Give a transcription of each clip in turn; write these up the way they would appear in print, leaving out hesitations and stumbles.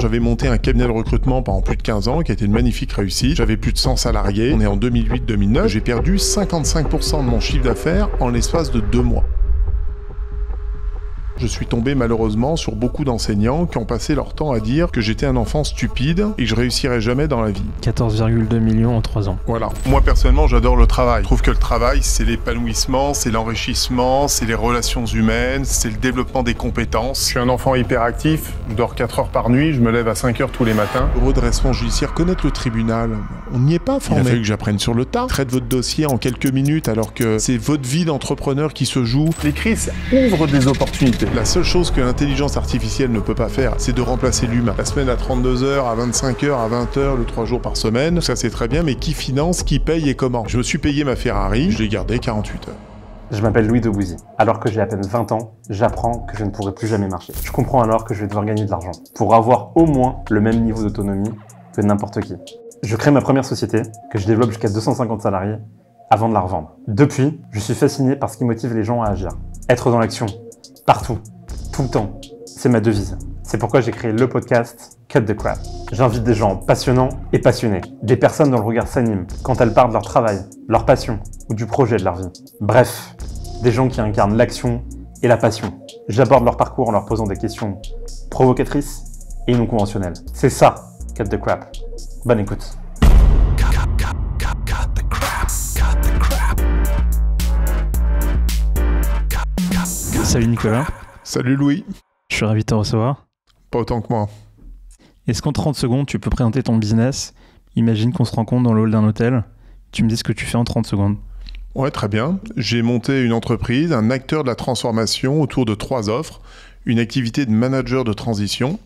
J'avais monté un cabinet de recrutement pendant plus de 15 ans qui a été une magnifique réussite. J'avais plus de 100 salariés. On est en 2008-2009. J'ai perdu 55% de mon chiffre d'affaires en l'espace de 2 mois. Je suis tombé malheureusement sur beaucoup d'enseignants qui ont passé leur temps à dire que j'étais un enfant stupide et que je réussirais jamais dans la vie. 14,2 millions en 3 ans. Voilà. Moi personnellement, j'adore le travail. Je trouve que le travail, c'est l'épanouissement, c'est l'enrichissement, c'est les relations humaines, c'est le développement des compétences. Je suis un enfant hyperactif, je dors 4 heures par nuit, je me lève à 5 heures tous les matins. Le redressement judiciaire, connaître le tribunal, on n'y est pas formé. Il a fallu que j'apprenne sur le tas. Traite votre dossier en quelques minutes alors que c'est votre vie d'entrepreneur qui se joue. Les crises ouvrent des opportunités. La seule chose que l'intelligence artificielle ne peut pas faire, c'est de remplacer l'humain. La semaine à 32 heures, à 25 heures, à 20 heures, le 3 jours par semaine, ça c'est très bien, mais qui finance, qui paye et comment? Je me suis payé ma Ferrari, je l'ai gardée 48 heures. Je m'appelle Louis Debussy. Alors que j'ai à peine 20 ans, j'apprends que je ne pourrai plus jamais marcher. Je comprends alors que je vais devoir gagner de l'argent pour avoir au moins le même niveau d'autonomie que n'importe qui. Je crée ma première société, que je développe jusqu'à 250 salariés, avant de la revendre. Depuis, je suis fasciné par ce qui motive les gens à agir. Être dans l'action, partout, tout le temps. C'est ma devise. C'est pourquoi j'ai créé le podcast Cut the Crap. J'invite des gens passionnants et passionnés. Des personnes dont le regard s'anime quand elles parlent de leur travail, leur passion ou du projet de leur vie. Bref, des gens qui incarnent l'action et la passion. J'aborde leur parcours en leur posant des questions provocatrices et non conventionnelles. C'est ça, Cut the Crap. Bonne écoute. Salut Nicolas. Salut Louis. Je suis ravi de te recevoir. Pas autant que moi. Est-ce qu'en 30 secondes, tu peux présenter ton business? Imagine qu'on se rencontre dans le hall d'un hôtel. Tu me dis ce que tu fais en 30 secondes. Ouais, très bien. J'ai monté une entreprise, un acteur de la transformation autour de 3 offres. Une activité de manager de transition,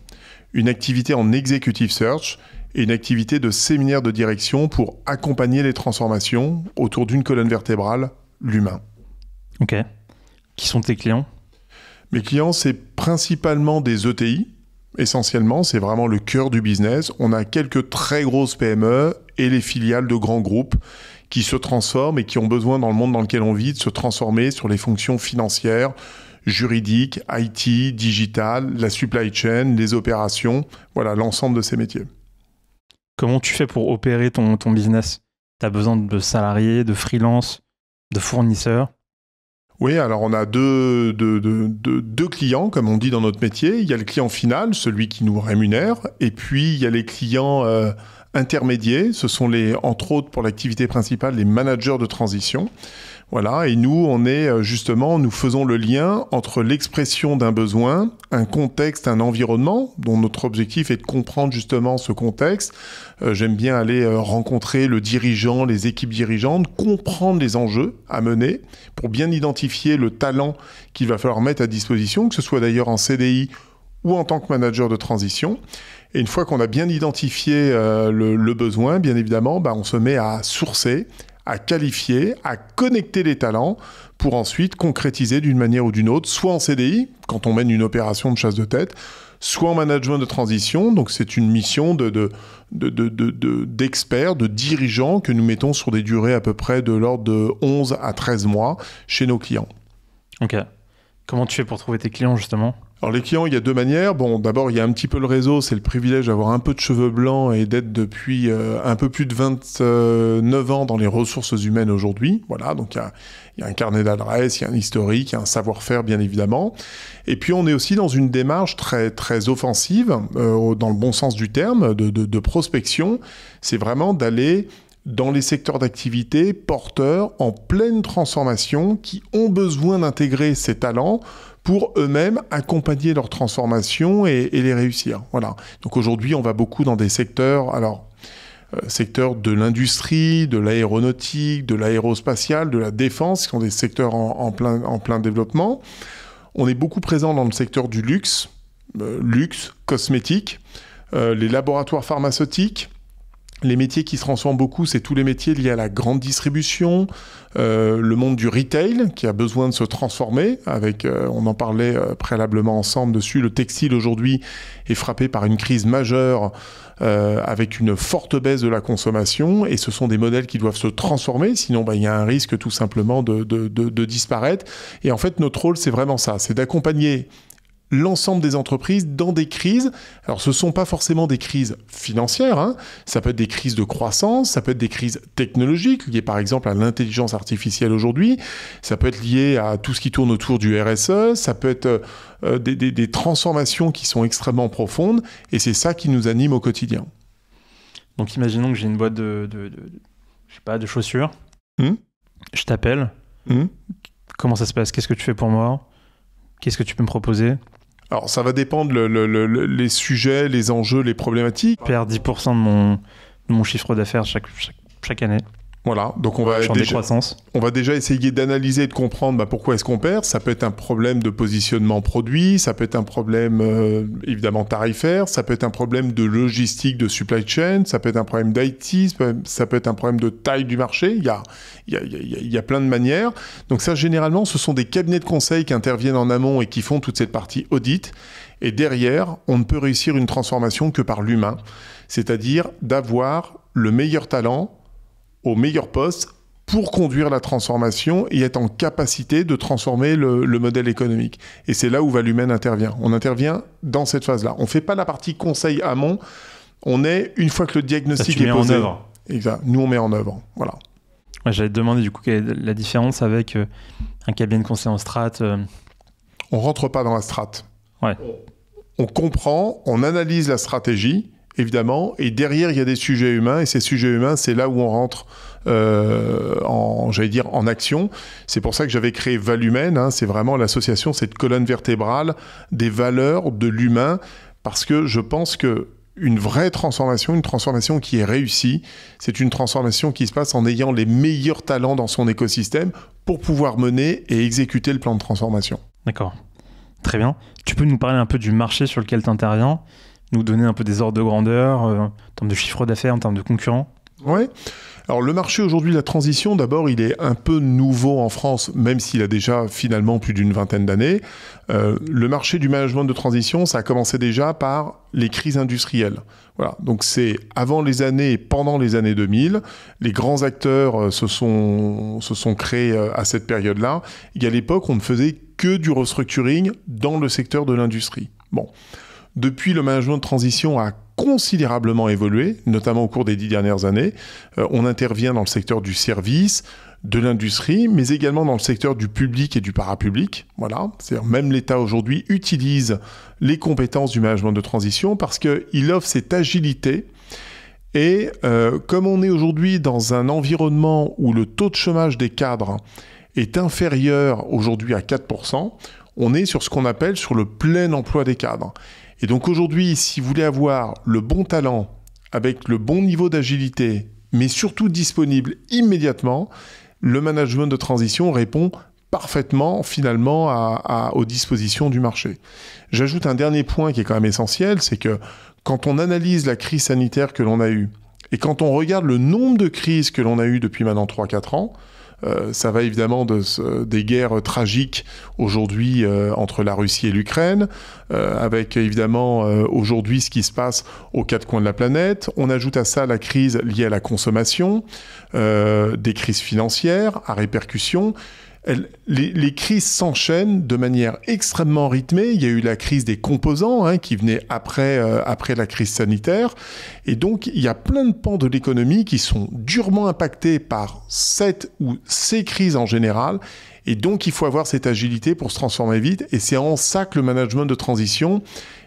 une activité en executive search et une activité de séminaire de direction pour accompagner les transformations autour d'une colonne vertébrale, l'humain. Ok. Qui sont tes clients? Mes clients, c'est principalement des ETI. Essentiellement, c'est vraiment le cœur du business. On a quelques très grosses PME et les filiales de grands groupes qui se transforment et qui ont besoin, dans le monde dans lequel on vit, de se transformer sur les fonctions financières, juridiques, IT, digital, la supply chain, les opérations. Voilà, l'ensemble de ces métiers. Comment tu fais pour opérer ton business? Tu as besoin de salariés, de freelance, de fournisseurs? Oui, alors on a deux clients, comme on dit dans notre métier. Il y a le client final, celui qui nous rémunère, et puis il y a les clients intermédiaires. Ce sont entre autres pour l'activité principale, les managers de transition. Voilà, et nous, nous faisons le lien entre l'expression d'un besoin, un contexte, un environnement, dont notre objectif est de comprendre justement ce contexte. J'aime bien aller rencontrer le dirigeant, les équipes dirigeantes, comprendre les enjeux à mener pour bien identifier le talent qu'il va falloir mettre à disposition, que ce soit d'ailleurs en CDI ou en tant que manager de transition. Et une fois qu'on a bien identifié le besoin, bien évidemment, on se met à sourcer, à qualifier, à connecter les talents pour ensuite concrétiser d'une manière ou d'une autre, soit en CDI, quand on mène une opération de chasse de tête, soit en management de transition. Donc c'est une mission d'experts, de dirigeants que nous mettons sur des durées à peu près de l'ordre de 11 à 13 mois chez nos clients. Ok. Comment tu fais pour trouver tes clients justement ? Alors les clients, il y a 2 manières. Bon, d'abord, il y a un petit peu le réseau, c'est le privilège d'avoir un peu de cheveux blancs et d'être depuis un peu plus de 29 ans dans les ressources humaines aujourd'hui. Voilà, donc il y a un carnet d'adresses, il y a un historique, il y a un savoir-faire bien évidemment. Et puis on est aussi dans une démarche très, très offensive, dans le bon sens du terme, de prospection. C'est vraiment d'aller dans les secteurs d'activité porteurs en pleine transformation qui ont besoin d'intégrer ces talents pour eux-mêmes accompagner leur transformation et les réussir. Voilà. Donc aujourd'hui, on va beaucoup dans des secteurs, secteurs de l'industrie, de l'aéronautique, de l'aérospatiale, de la défense, qui sont des secteurs en plein développement. On est beaucoup présent dans le secteur du luxe, cosmétique, les laboratoires pharmaceutiques. Les métiers qui se transforment beaucoup, c'est tous les métiers liés à la grande distribution, le monde du retail qui a besoin de se transformer. On en parlait préalablement ensemble dessus. Le textile aujourd'hui est frappé par une crise majeure avec une forte baisse de la consommation et ce sont des modèles qui doivent se transformer, sinon il y a un risque tout simplement de disparaître. Et en fait, notre rôle, c'est vraiment ça, c'est d'accompagner l'ensemble des entreprises dans des crises. Alors, ce ne sont pas forcément des crises financières, hein. Ça peut être des crises de croissance, ça peut être des crises technologiques, liées par exemple à l'intelligence artificielle aujourd'hui, ça peut être lié à tout ce qui tourne autour du RSE, ça peut être des transformations qui sont extrêmement profondes, et c'est ça qui nous anime au quotidien. Donc, imaginons que j'ai une boîte de chaussures. Je t'appelle. Comment ça se passe? Qu'est-ce que tu fais pour moi? Qu'est-ce que tu peux me proposer? Alors, ça va dépendre les sujets, les enjeux, les problématiques. Je perds 10% de mon chiffre d'affaires chaque année. Voilà, donc on va déjà essayer d'analyser et de comprendre pourquoi est-ce qu'on perd. Ça peut être un problème de positionnement produit, ça peut être un problème évidemment tarifaire, ça peut être un problème de logistique, de supply chain, ça peut être un problème d'IT, ça peut être un problème de taille du marché. Il y a plein de manières. Donc ça, généralement, ce sont des cabinets de conseil qui interviennent en amont et qui font toute cette partie audit. Et derrière, on ne peut réussir une transformation que par l'humain, c'est-à-dire d'avoir le meilleur talent au meilleur poste pour conduire la transformation et être en capacité de transformer le modèle économique. Et c'est là où Valumen intervient. On intervient dans cette phase-là. On ne fait pas la partie conseil amont. On est, une fois que le diagnostic est posé... en œuvre. Exact. Nous, on met en œuvre. Voilà. Ouais, j'allais te demander du coup quelle est la différence avec un cabinet de conseil en strat. On ne rentre pas dans la strat. Ouais. On comprend, on analyse la stratégie, évidemment, et derrière, il y a des sujets humains, et ces sujets humains, c'est là où on rentre en action. C'est pour ça que j'avais créé Valumen, hein, c'est vraiment l'association, cette colonne vertébrale des valeurs de l'humain, parce que je pense que une vraie transformation, une transformation qui est réussie, c'est une transformation qui se passe en ayant les meilleurs talents dans son écosystème pour pouvoir mener et exécuter le plan de transformation. D'accord, très bien. Tu peux nous parler un peu du marché sur lequel tu interviens, nous donner un peu des ordres de grandeur, en termes de chiffre d'affaires, en termes de concurrents? Oui. Alors le marché aujourd'hui, la transition, d'abord, il est un peu nouveau en France, même s'il a déjà finalement plus d'une vingtaine d'années. Le marché du management de transition, ça a commencé déjà par les crises industrielles. Voilà. Donc c'est avant les années et pendant les années 2000, les grands acteurs se sont créés à cette période-là. Et à l'époque, on ne faisait que du restructuring dans le secteur de l'industrie. Bon. Depuis, le management de transition a considérablement évolué, notamment au cours des 10 dernières années. On intervient dans le secteur du service, de l'industrie, mais également dans le secteur du public et du parapublic. Voilà. C'est-à-dire même l'État aujourd'hui utilise les compétences du management de transition parce qu'il offre cette agilité. Et comme on est aujourd'hui dans un environnement où le taux de chômage des cadres est inférieur aujourd'hui à 4%, on est sur ce qu'on appelle sur le plein emploi des cadres. Et donc aujourd'hui, si vous voulez avoir le bon talent avec le bon niveau d'agilité, mais surtout disponible immédiatement, le management de transition répond parfaitement finalement aux dispositions du marché. J'ajoute un dernier point qui est quand même essentiel, c'est que quand on analyse la crise sanitaire que l'on a eue et quand on regarde le nombre de crises que l'on a eues depuis maintenant 3-4 ans, ça va évidemment des guerres tragiques aujourd'hui entre la Russie et l'Ukraine, avec évidemment aujourd'hui ce qui se passe aux quatre coins de la planète. On ajoute à ça la crise liée à la consommation, des crises financières à répercussions. Les crises s'enchaînent de manière extrêmement rythmée. Il y a eu la crise des composants qui venait après la crise sanitaire. Et donc, il y a plein de pans de l'économie qui sont durement impactés par cette ou ces crises en général. Et donc, il faut avoir cette agilité pour se transformer vite. Et c'est en ça que le management de transition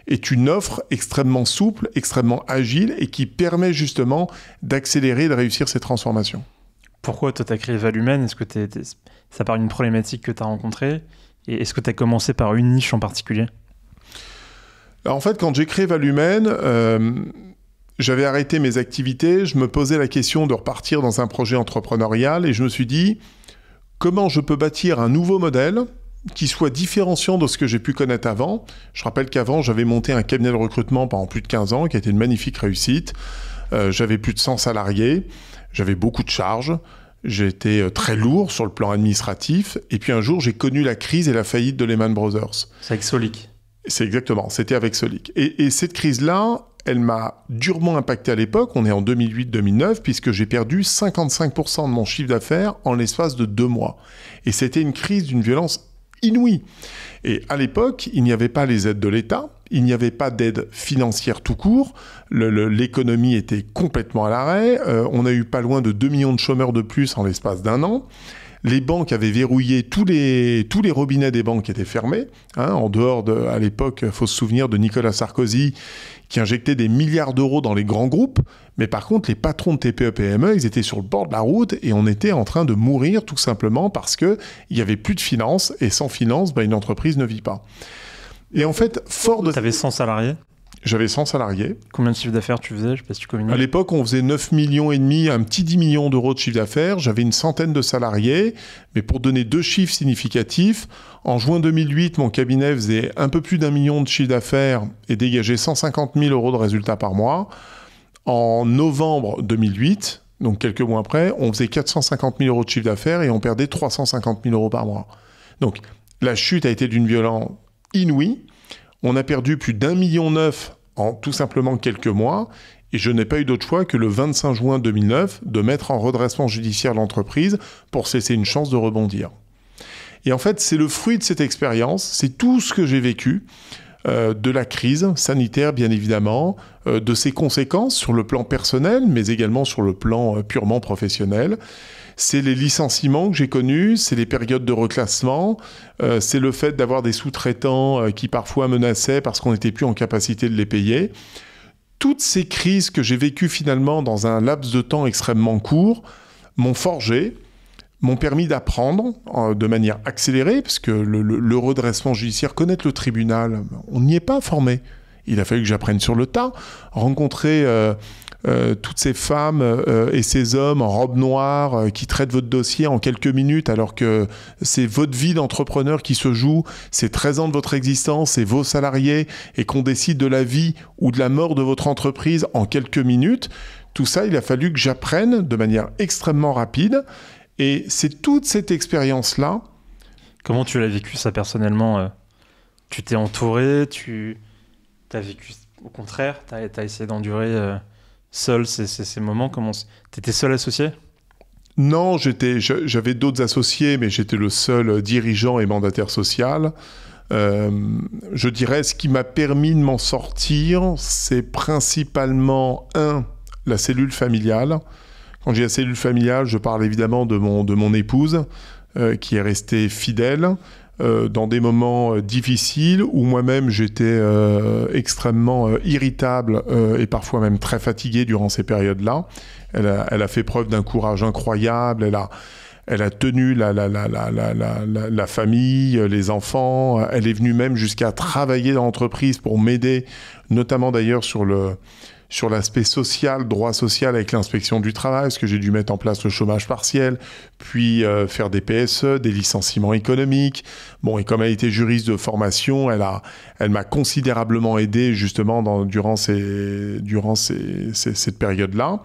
est une offre extrêmement souple, extrêmement agile et qui permet justement d'accélérer et de réussir ces transformations. Pourquoi toi, tu as créé Valumen? Est-ce que ça part d'une problématique que tu as rencontrée? Et est-ce que tu as commencé par une niche en particulier? Alors, en fait, quand j'ai créé Valumen, j'avais arrêté mes activités. Je me posais la question de repartir dans un projet entrepreneurial et je me suis dit, comment je peux bâtir un nouveau modèle qui soit différenciant de ce que j'ai pu connaître avant? Je rappelle qu'avant, j'avais monté un cabinet de recrutement pendant plus de 15 ans qui a été une magnifique réussite. J'avais plus de 100 salariés. J'avais beaucoup de charges, j'étais très lourd sur le plan administratif, et puis un jour, j'ai connu la crise et la faillite de Lehman Brothers. C'est avec Solic. C'est exactement, c'était avec Solic. Et cette crise-là, elle m'a durement impacté à l'époque, on est en 2008-2009, puisque j'ai perdu 55% de mon chiffre d'affaires en l'espace de 2 mois. Et c'était une crise d'une violence inouïe. Et à l'époque, il n'y avait pas les aides de l'État, il n'y avait pas d'aide financière tout court, l'économie était complètement à l'arrêt, on a eu pas loin de 2 millions de chômeurs de plus en l'espace d'1 an. Les banques avaient verrouillé tous les robinets des banques étaient fermés. En dehors à l'époque, il faut se souvenir de Nicolas Sarkozy qui injectait des milliards d'euros dans les grands groupes. Mais par contre, les patrons de TPE-PME, ils étaient sur le bord de la route et on était en train de mourir tout simplement parce qu'il n'y avait plus de finances. Et sans finances, une entreprise ne vit pas. Et en fait, fort de... Tu avais 100 salariés ? J'avais 100 salariés. Combien de chiffre d'affaires tu faisais ? Je sais pas si tu communiques. À l'époque, on faisait 9,5 millions, un petit 10 millions d'euros de chiffre d'affaires. J'avais une centaine de salariés. Mais pour donner 2 chiffres significatifs, en juin 2008, mon cabinet faisait un peu plus d'1 million de chiffre d'affaires et dégageait 150 000 euros de résultats par mois. En novembre 2008, donc quelques mois après, on faisait 450 000 euros de chiffre d'affaires et on perdait 350 000 euros par mois. Donc la chute a été d'une violence inouïe. On a perdu plus d'1,9 million en tout simplement quelques mois et je n'ai pas eu d'autre choix que le 25 juin 2009 de mettre en redressement judiciaire l'entreprise pour cesser une chance de rebondir. Et en fait, c'est le fruit de cette expérience, c'est tout ce que j'ai vécu, de la crise sanitaire bien évidemment, de ses conséquences sur le plan personnel mais également sur le plan purement professionnel. C'est les licenciements que j'ai connus, c'est les périodes de reclassement, c'est le fait d'avoir des sous-traitants qui parfois menaçaient parce qu'on n'était plus en capacité de les payer. Toutes ces crises que j'ai vécues finalement dans un laps de temps extrêmement court m'ont forgé, m'ont permis d'apprendre de manière accélérée, parce que le redressement judiciaire, connaître le tribunal, on n'y est pas formé. Il a fallu que j'apprenne sur le tas, rencontrer... toutes ces femmes et ces hommes en robe noire qui traitent votre dossier en quelques minutes alors que c'est votre vie d'entrepreneur qui se joue, c'est 13 ans de votre existence, c'est vos salariés et qu'on décide de la vie ou de la mort de votre entreprise en quelques minutes. Tout ça, il a fallu que j'apprenne de manière extrêmement rapide et c'est toute cette expérience-là. Comment tu l'as vécu ça personnellement ? Tu t'es entouré, tu as vécu au contraire, tu as essayé d'endurer... seul, ces moments, t'étais seul associé ? Non, j'avais d'autres associés, mais j'étais le seul dirigeant et mandataire social. Je dirais, ce qui m'a permis de m'en sortir, c'est principalement, la cellule familiale. Quand j'ai la cellule familiale, je parle évidemment de mon épouse, qui est restée fidèle, dans des moments difficiles où moi-même j'étais extrêmement irritable et parfois même très fatigué durant ces périodes-là. Elle a fait preuve d'un courage incroyable, elle a tenu la famille, les enfants, elle est venue même jusqu'à travailler dans l'entreprise pour m'aider, notamment d'ailleurs sur l'aspect social, droit social avec l'inspection du travail, parce que j'ai dû mettre en place le chômage partiel, puis faire des PSE, des licenciements économiques. Bon, et comme elle était juriste de formation, elle m'a considérablement aidé justement durant cette période-là.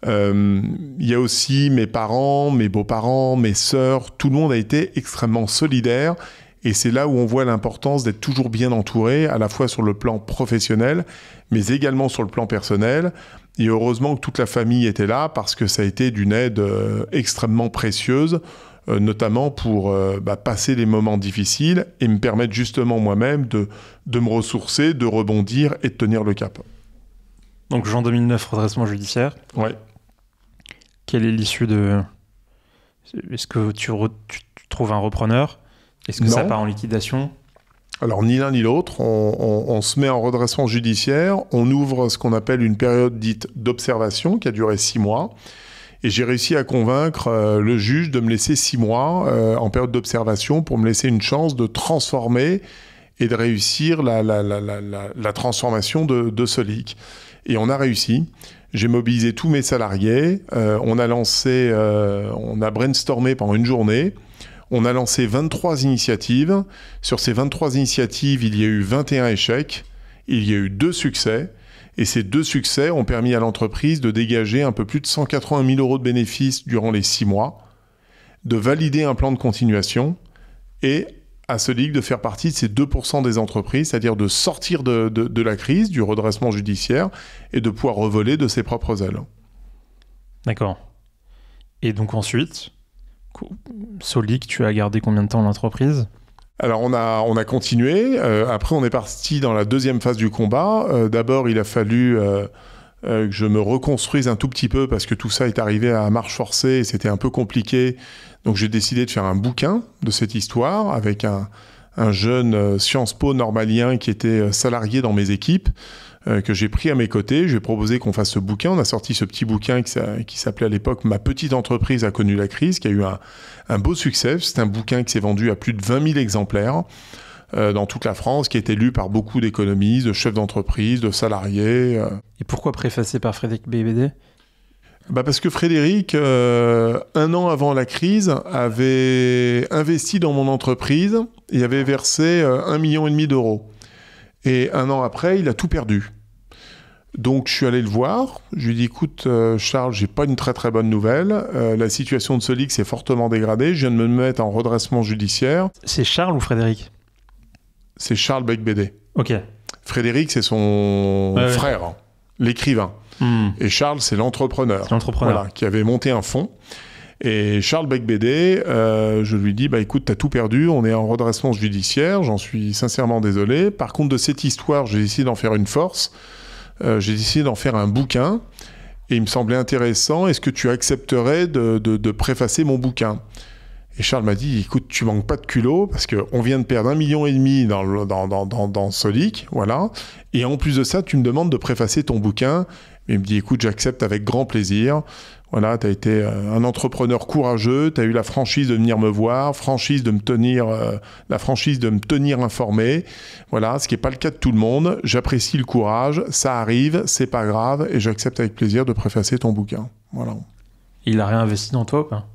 Il y a aussi mes parents, mes beaux-parents, mes sœurs, tout le monde a été extrêmement solidaire. Et c'est là où on voit l'importance d'être toujours bien entouré, à la fois sur le plan professionnel, mais également sur le plan personnel. Et heureusement que toute la famille était là, parce que ça a été d'une aide extrêmement précieuse, notamment pour passer les moments difficiles et me permettre justement moi-même de me ressourcer, de rebondir et de tenir le cap. Donc juin 2009, redressement judiciaire. Ouais. Quelle est l'issue de... Est-ce que tu trouves un repreneur ? Est-ce que ça part en liquidation ? Alors, ni l'un ni l'autre. On se met en redressement judiciaire. On ouvre ce qu'on appelle une période dite d'observation qui a duré 6 mois. Et j'ai réussi à convaincre le juge de me laisser 6 mois en période d'observation pour me laisser une chance de transformer et de réussir la transformation de Solic. Et on a réussi. J'ai mobilisé tous mes salariés. On a brainstormé pendant une journée. On a lancé 23 initiatives. Sur ces 23 initiatives, il y a eu 21 échecs. Il y a eu 2 succès. Et ces 2 succès ont permis à l'entreprise de dégager un peu plus de 180 000 euros de bénéfices durant les 6 mois, de valider un plan de continuation et à Solic de faire partie de ces 2% des entreprises, c'est-à-dire de sortir de la crise, du redressement judiciaire et de pouvoir revoler de ses propres ailes. D'accord. Et donc ensuite... Solic, tu as gardé combien de temps l'entreprise ? Alors on a continué. Après on est parti dans la deuxième phase du combat. D'abord il a fallu que je me reconstruise un tout petit peu parce que tout ça est arrivé à marche forcée et c'était un peu compliqué. Donc j'ai décidé de faire un bouquin de cette histoire avec un jeune Sciences Po normalien qui était salarié dans mes équipes, que j'ai pris à mes côtés. J'ai proposé qu'on fasse ce bouquin. On a sorti ce petit bouquin qui s'appelait à l'époque « Ma petite entreprise a connu la crise », qui a eu un beau succès. C'est un bouquin qui s'est vendu à plus de 20 000 exemplaires dans toute la France, qui a été lu par beaucoup d'économistes, de chefs d'entreprise, de salariés. Et pourquoi préfacé par Frédéric Beigbeder ? Parce que Frédéric, 1 an avant la crise, avait investi dans mon entreprise et avait versé 1,5 million d'euros. Et 1 an après, il a tout perdu. Donc je suis allé le voir, je lui ai dit écoute Charles, j'ai pas une très très bonne nouvelle, la situation de Solix s'est fortement dégradée, je viens de me mettre en redressement judiciaire. C'est Charles ou Frédéric ? C'est Charles Beigbeder. Ok. Frédéric c'est son frère, l'écrivain. Et Charles c'est l'entrepreneur. C'est l'entrepreneur. Voilà, qui avait monté un fonds. Et Charles Beigbeder, je lui dis écoute, t'as tout perdu, on est en redressement judiciaire, j'en suis sincèrement désolé. Par contre de cette histoire, j'ai décidé d'en faire une force. J'ai décidé d'en faire un bouquin et il me semblait intéressant. Est-ce que tu accepterais de préfacer mon bouquin ? Et Charles m'a dit écoute, tu manques pas de culot parce qu'on vient de perdre 1,5 million dans Solic, voilà. Et en plus de ça, tu me demandes de préfacer ton bouquin. Et il me dit écoute, j'accepte avec grand plaisir. Voilà, tu as été un entrepreneur courageux, tu as eu la franchise de venir me voir, la franchise de me tenir informé. Voilà, ce qui n'est pas le cas de tout le monde. J'apprécie le courage, ça arrive, c'est pas grave, et j'accepte avec plaisir de préfacer ton bouquin. Voilà. Il a réinvesti dans toi ou pas ?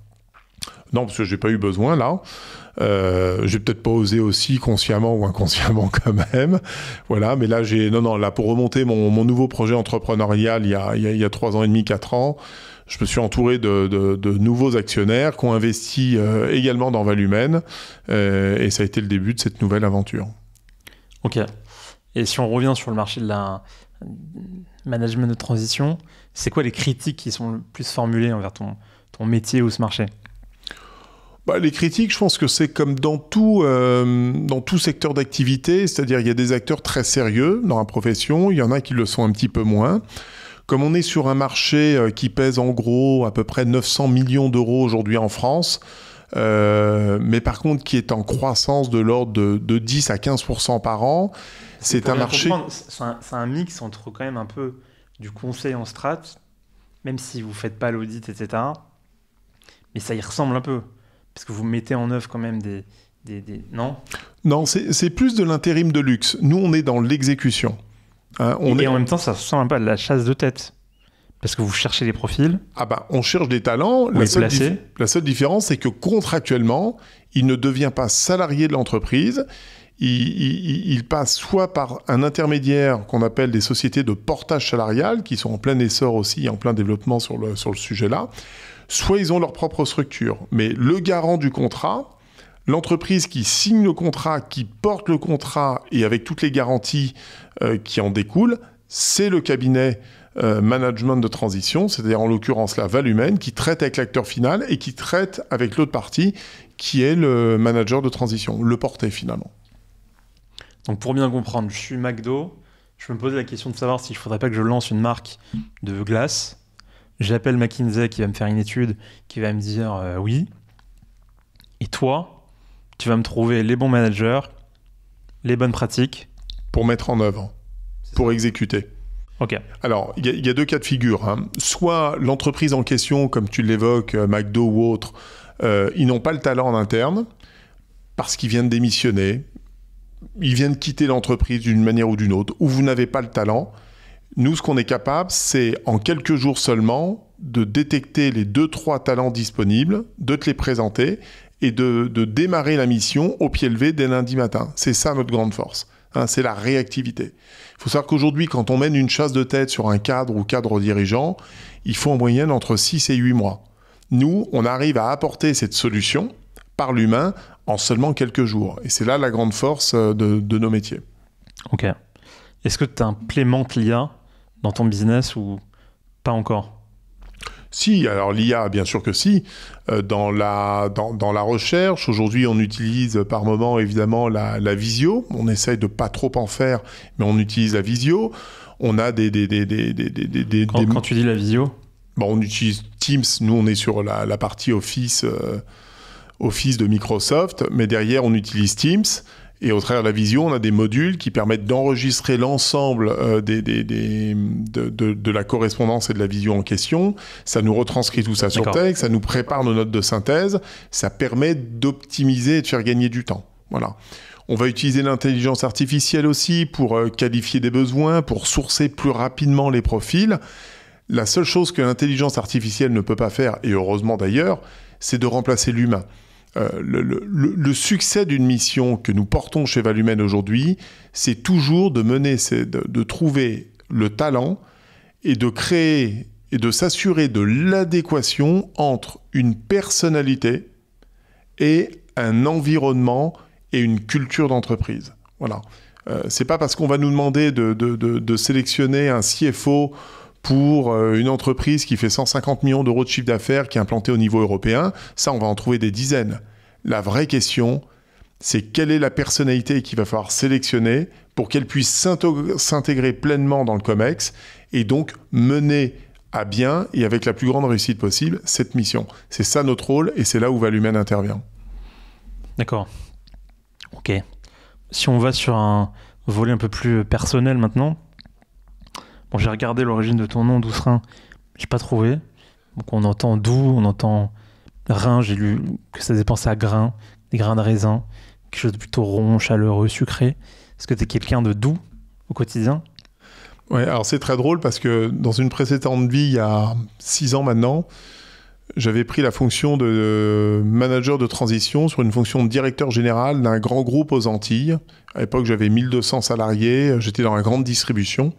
Non, parce que j'ai pas eu besoin là. J'ai peut-être pas osé aussi consciemment ou inconsciemment quand même. Voilà, mais là là pour remonter mon nouveau projet entrepreneurial il y a 3 ans et demi, 4 ans. Je me suis entouré de nouveaux actionnaires qui ont investi également dans Valumène et ça a été le début de cette nouvelle aventure. Ok. Et si on revient sur le marché de la management de transition, c'est quoi les critiques qui sont le plus formulées envers ton métier ou ce marché ? Les critiques, je pense que c'est comme dans tout secteur d'activité, c'est-à-dire il y a des acteurs très sérieux dans la profession, il y en a qui le sont un petit peu moins. Comme on est sur un marché qui pèse en gros à peu près 900 millions d'euros aujourd'hui en France, mais par contre qui est en croissance de l'ordre de 10 à 15% par an, c'est un marché... C'est un mix entre quand même un peu du conseil en strat, même si vous ne faites pas l'audit, etc. Mais ça y ressemble un peu, parce que vous mettez en œuvre quand même des... Non ? Non, c'est plus de l'intérim de luxe. Nous, on est dans l'exécution. En même temps, ça ressemble un peu à de la chasse de tête. Parce que vous cherchez des profils. On cherche des talents. La seule différence, c'est que contractuellement, il ne devient pas salarié de l'entreprise. Il passe soit par un intermédiaire qu'on appelle des sociétés de portage salarial, qui sont en plein essor aussi, en plein développement sur le sujet-là, soit ils ont leur propre structure. Mais le garant du contrat, l'entreprise qui signe le contrat, qui porte le contrat et avec toutes les garanties qui en découlent, c'est le cabinet management de transition, c'est-à-dire en l'occurrence la Valumène, qui traite avec l'acteur final et qui traite avec l'autre partie, qui est le manager de transition, le porté finalement. Donc pour bien comprendre, je suis McDo, je me posais la question de savoir s'il ne faudrait pas que je lance une marque de glace. J'appelle McKinsey qui va me faire une étude, qui va me dire oui. Et toi, tu vas me trouver les bons managers, les bonnes pratiques. Pour mettre en œuvre, pour exécuter. Ok. Alors, il y a 2 cas de figure. Soit l'entreprise en question, comme tu l'évoques, McDo ou autre, ils n'ont pas le talent en interne parce qu'ils viennent démissionner, ils viennent quitter l'entreprise d'une manière ou d'une autre, ou vous n'avez pas le talent. Nous, ce qu'on est capable, c'est en quelques jours seulement de détecter les 2-3 talents disponibles, de te les présenter et de démarrer la mission au pied levé dès lundi matin. C'est ça notre grande force. C'est la réactivité. Il faut savoir qu'aujourd'hui, quand on mène une chasse de tête sur un cadre ou cadre dirigeant, il faut en moyenne entre 6 et 8 mois. Nous, on arrive à apporter cette solution par l'humain en seulement quelques jours. Et c'est là la grande force de nos métiers. Ok. Est-ce que tu implémentes l'IA dans ton business ou pas encore ? Si, alors l'IA, bien sûr que si. Dans la recherche, aujourd'hui, on utilise par moment, évidemment, la visio. On essaye de pas trop en faire, mais on utilise la visio. On a Quand tu dis la visio? Bon, on utilise Teams. Nous, on est sur la partie Office de Microsoft, mais derrière, on utilise Teams. Et au travers de la visio, on a des modules qui permettent d'enregistrer l'ensemble de la correspondance et de la visio en question. Ça nous retranscrit tout ça sur texte, ça nous prépare nos notes de synthèse, ça permet d'optimiser et de faire gagner du temps. Voilà. On va utiliser l'intelligence artificielle aussi pour qualifier des besoins, pour sourcer plus rapidement les profils. La seule chose que l'intelligence artificielle ne peut pas faire, et heureusement d'ailleurs, c'est de remplacer l'humain. Le succès d'une mission que nous portons chez Valumène aujourd'hui, c'est toujours de trouver le talent et de créer et de s'assurer de l'adéquation entre une personnalité et un environnement et une culture d'entreprise. Voilà. C'est pas parce qu'on va nous demander de sélectionner un CFO pour une entreprise qui fait 150 millions d'euros de chiffre d'affaires, qui est implantée au niveau européen, ça, on va en trouver des dizaines. La vraie question, c'est quelle est la personnalité qu'il va falloir sélectionner pour qu'elle puisse s'intégrer pleinement dans le COMEX et donc mener à bien et avec la plus grande réussite possible cette mission. C'est ça notre rôle et c'est là où Valumène intervient. D'accord. Ok. Si on va sur un volet un peu plus personnel maintenant, bon, j'ai regardé l'origine de ton nom, Doucerin, j'ai pas trouvé. Donc on entend doux, on entend rein, j'ai lu que ça faisait penser à grain, des grains de raisin, quelque chose de plutôt rond, chaleureux, sucré. Est-ce que tu es quelqu'un de doux au quotidien? Ouais, alors c'est très drôle parce que dans une précédente vie, il y a 6 ans maintenant, j'avais pris la fonction de manager de transition sur une fonction de directeur général d'un grand groupe aux Antilles. À l'époque, j'avais 1200 salariés, j'étais dans la grande distribution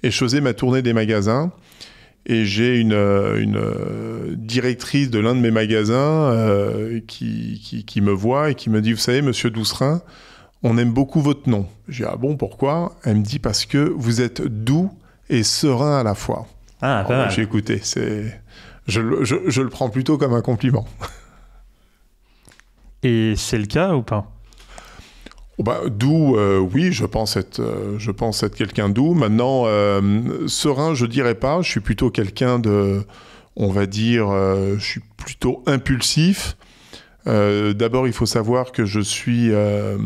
et je faisais ma tournée des magasins. Et j'ai une directrice de l'un de mes magasins qui me voit et qui me dit « Vous savez, monsieur Doucerin, on aime beaucoup votre nom. » J'ai dit « Ah bon, pourquoi ?» Elle me dit « Parce que vous êtes doux et serein à la fois. » Ah, pas mal. J'ai écouté. Je le prends plutôt comme un compliment. Et c'est le cas ou pas? Doux, oui, je pense être quelqu'un de doux. Maintenant, serein, je dirais pas. Je suis plutôt quelqu'un on va dire, je suis plutôt impulsif. D'abord, il faut savoir que je suis un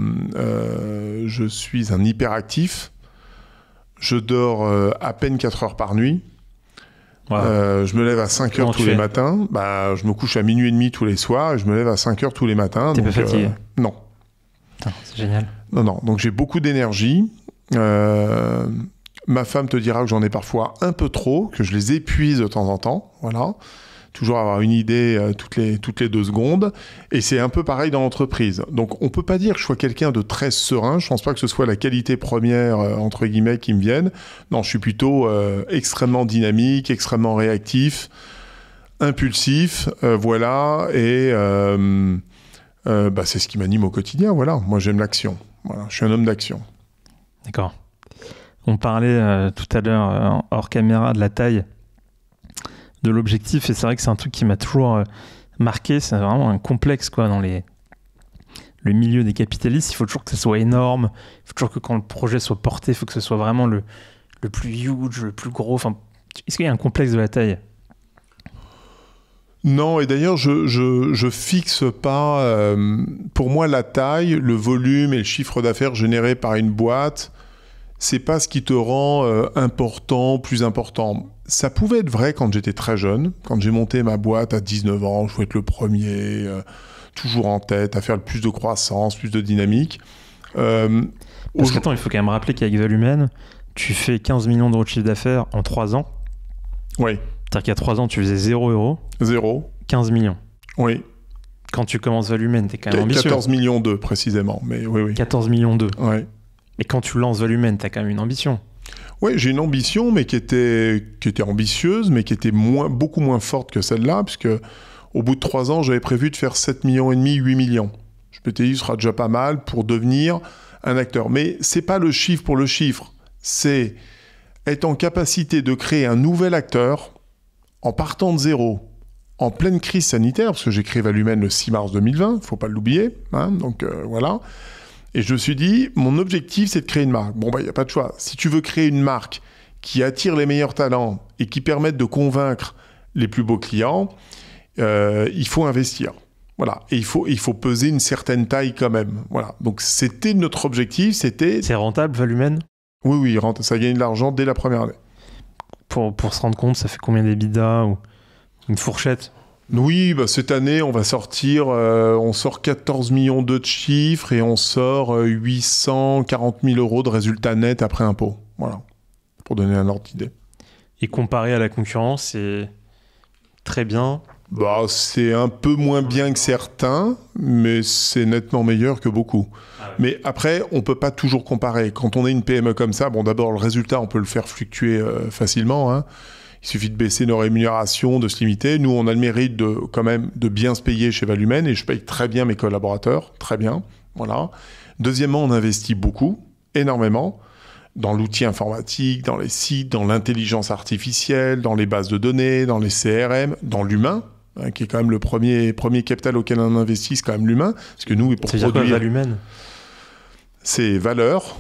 hyperactif. Je dors à peine 4 heures par nuit. Wow. Je me lève à 5 heures tous les matins. Je me couche à minuit et demi tous les soirs et je me lève à 5 heures tous les matins. T'es pas fatigué? Non. Putain, c'est génial. Non. Donc j'ai beaucoup d'énergie. Ma femme te dira que j'en ai parfois un peu trop, que je les épuise de temps en temps. Voilà. Toujours avoir une idée toutes les 2 secondes. Et c'est un peu pareil dans l'entreprise. Donc on peut pas dire que je sois quelqu'un de très serein. Je pense pas que ce soit la qualité première, entre guillemets, qui me vienne. Non, je suis plutôt extrêmement dynamique, extrêmement réactif, impulsif. Voilà. Et c'est ce qui m'anime au quotidien. Voilà. Moi, j'aime l'action. Voilà. Je suis un homme d'action. D'accord. On parlait tout à l'heure, hors caméra, de la taille de l'objectif, et c'est vrai que c'est un truc qui m'a toujours marqué. C'est vraiment un complexe dans le milieu des capitalistes. Il faut toujours que ça soit énorme, il faut toujours que quand le projet soit porté, il faut que ce soit vraiment le plus huge, le plus gros. Enfin, est-ce qu'il y a un complexe de la taille? Non, et d'ailleurs, je fixe pas... pour moi, la taille, le volume et le chiffre d'affaires généré par une boîte, c'est pas ce qui te rend plus important. Ça pouvait être vrai quand j'étais très jeune. Quand j'ai monté ma boîte à 19 ans, je voulais être le premier, toujours en tête, à faire le plus de croissance, plus de dynamique. Parce qu'attends, il faut quand même rappeler qu'avec Valumène, tu fais 15 millions d'euros de chiffre d'affaires en 3 ans. Oui. C'est-à-dire qu'il y a 3 ans, tu faisais 0 euros. 0. 15 millions. Oui. Quand tu commences Valumène, t'es quand même ambitieux. 14 millions 2, précisément. Mais oui. 14 millions 2. Oui. Et quand tu lances Valumène, t'as quand même une ambition. Oui, j'ai une ambition, mais qui était ambitieuse, mais qui était beaucoup moins forte que celle-là, puisque au bout de 3 ans, j'avais prévu de faire 7,5 millions, 8 millions. Je m'étais dit, ce sera déjà pas mal pour devenir un acteur. Mais c'est pas le chiffre pour le chiffre. C'est être en capacité de créer un nouvel acteur en partant de zéro, en pleine crise sanitaire, parce que j'ai créé Valumène le 6 mars 2020, faut pas l'oublier, hein, donc voilà. Et je me suis dit, mon objectif, c'est de créer une marque. Bon, il n'y a pas de choix. Si tu veux créer une marque qui attire les meilleurs talents et qui permette de convaincre les plus beaux clients, il faut investir. Voilà. Et il faut peser une certaine taille quand même. Voilà. Donc, c'était notre objectif. C'est rentable, Valumène ? Oui, ça gagne de l'argent dès la première année. Pour se rendre compte, ça fait combien d'EBITDA ou une fourchette ? Oui, cette année, on va sortir, on sort 14 millions de chiffres et on sort 840 000 euros de résultats nets après impôt. Voilà, pour donner un ordre d'idée. Et comparé à la concurrence, c'est très bien. C'est un peu moins bien que certains, mais c'est nettement meilleur que beaucoup. Ah ouais. Mais après, on ne peut pas toujours comparer. Quand on est une PME comme ça, d'abord, le résultat, on peut le faire fluctuer facilement, hein. Il suffit de baisser nos rémunérations, de se limiter. Nous, on a le mérite quand même de bien se payer chez Valumène et je paye très bien mes collaborateurs, très bien. Voilà. Deuxièmement, on investit beaucoup, énormément, dans l'outil informatique, dans les sites, dans l'intelligence artificielle, dans les bases de données, dans les CRM, dans l'humain, hein, qui est quand même le premier capital auquel on investit, c'est quand même l'humain. Parce que nous, pour produire... C'est quoi Valumène ? C'est valeur,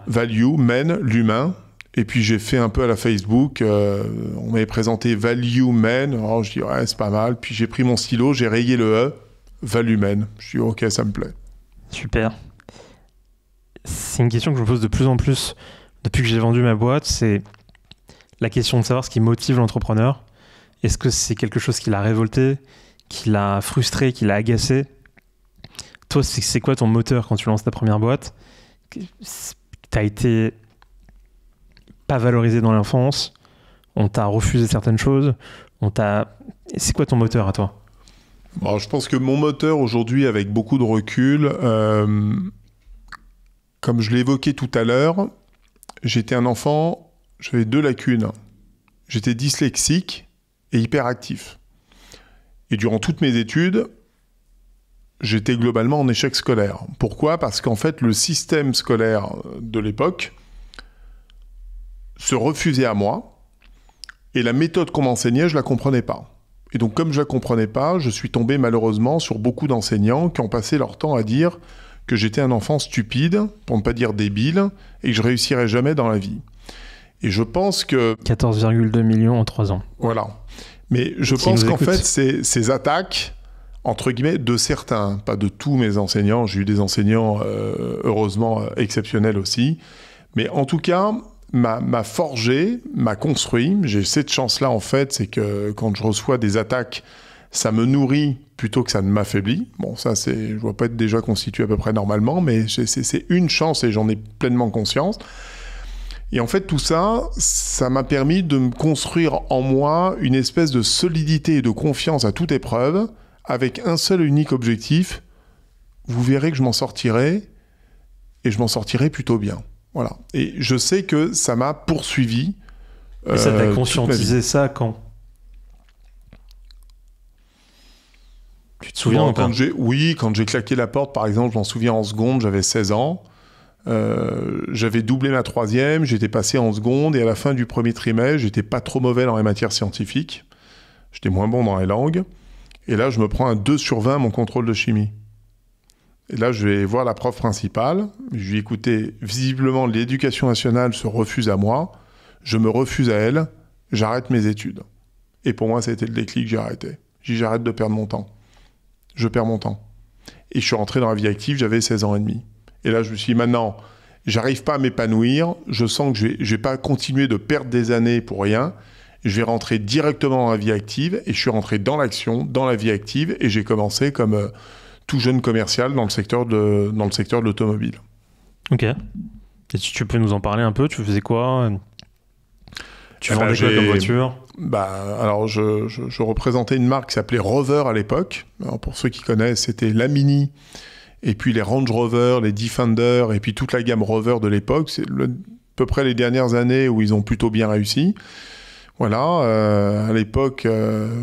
value, men, l'humain. Et puis j'ai fait un peu à la Facebook, on m'avait présenté Value Men, alors je dis ouais c'est pas mal, puis j'ai pris mon stylo, j'ai rayé le E, Value Men, je dis ok ça me plaît. Super. C'est une question que je me pose de plus en plus depuis que j'ai vendu ma boîte, c'est la question de savoir ce qui motive l'entrepreneur. Est-ce que c'est quelque chose qui l'a révolté, qui l'a frustré, qui l'a agacé ? Toi c'est quoi ton moteur quand tu lances ta première boîte ? T'as été... pas valorisé dans l'enfance, on t'a refusé certaines choses, c'est quoi ton moteur à toi ? Je pense que mon moteur aujourd'hui, avec beaucoup de recul, comme je l'ai évoqué tout à l'heure, j'étais un enfant, j'avais 2 lacunes. J'étais dyslexique et hyperactif. Et durant toutes mes études, j'étais globalement en échec scolaire. Pourquoi ? Parce qu'en fait, le système scolaire de l'époque se refusait à moi, et la méthode qu'on m'enseignait, je la comprenais pas. Et donc, comme je la comprenais pas, je suis tombé malheureusement sur beaucoup d'enseignants qui ont passé leur temps à dire que j'étais un enfant stupide, pour ne pas dire débile, et que je réussirais jamais dans la vie. Et je pense que... 14,2 millions en 3 ans. Voilà. Mais je pense qu'en fait, ces attaques, entre guillemets, de certains, pas de tous mes enseignants, j'ai eu des enseignants, heureusement, exceptionnels aussi, mais en tout cas... m'a forgé, m'a construit. J'ai cette chance-là, en fait, c'est que quand je reçois des attaques, ça me nourrit plutôt que ça ne m'affaiblit. Bon, ça, je dois pas être déjà constitué à peu près normalement, mais c'est une chance et j'en ai pleinement conscience. Et en fait, tout ça, ça m'a permis de me construire en moi une espèce de solidité et de confiance à toute épreuve, avec un seul et unique objectif. Vous verrez que je m'en sortirai, et je m'en sortirai plutôt bien. Voilà. Et je sais que ça m'a poursuivi. Et ça t'a conscientisé ça quand ? Tu te souviens quand j'ai claqué la porte, par exemple, je m'en souviens en seconde, j'avais 16 ans. J'avais doublé ma 3e, j'étais passé en seconde, et à la fin du premier trimestre, j'étais pas trop mauvais dans les matières scientifiques. J'étais moins bon dans les langues. Et là, je me prends un 2 sur 20 à mon contrôle de chimie. Et là, je vais voir la prof principale. Je lui dis, écoutez, visiblement, l'éducation nationale se refuse à moi. Je me refuse à elle. J'arrête mes études. Et pour moi, ça a été le déclic, j'ai arrêté. J'ai dit, j'arrête de perdre mon temps. Je perds mon temps. Et je suis rentré dans la vie active, j'avais 16 ans et demi. Et là, je me suis dit, maintenant, j'arrive pas à m'épanouir. Je sens que je vais pas continuer de perdre des années pour rien. Je vais rentrer directement dans la vie active. Et je suis rentré dans l'action, dans la vie active. Et j'ai commencé comme... tout jeune commercial dans le secteur de l'automobile. Ok. Et tu peux nous en parler un peu ? Tu faisais quoi ? Tu vendais quoi comme voiture ? Alors, je représentais une marque qui s'appelait Rover à l'époque. Alors, pour ceux qui connaissent, c'était la Mini, et puis les Range Rover, les Defender, et puis toute la gamme Rover de l'époque. C'est à peu près les dernières années où ils ont plutôt bien réussi. Voilà. À l'époque,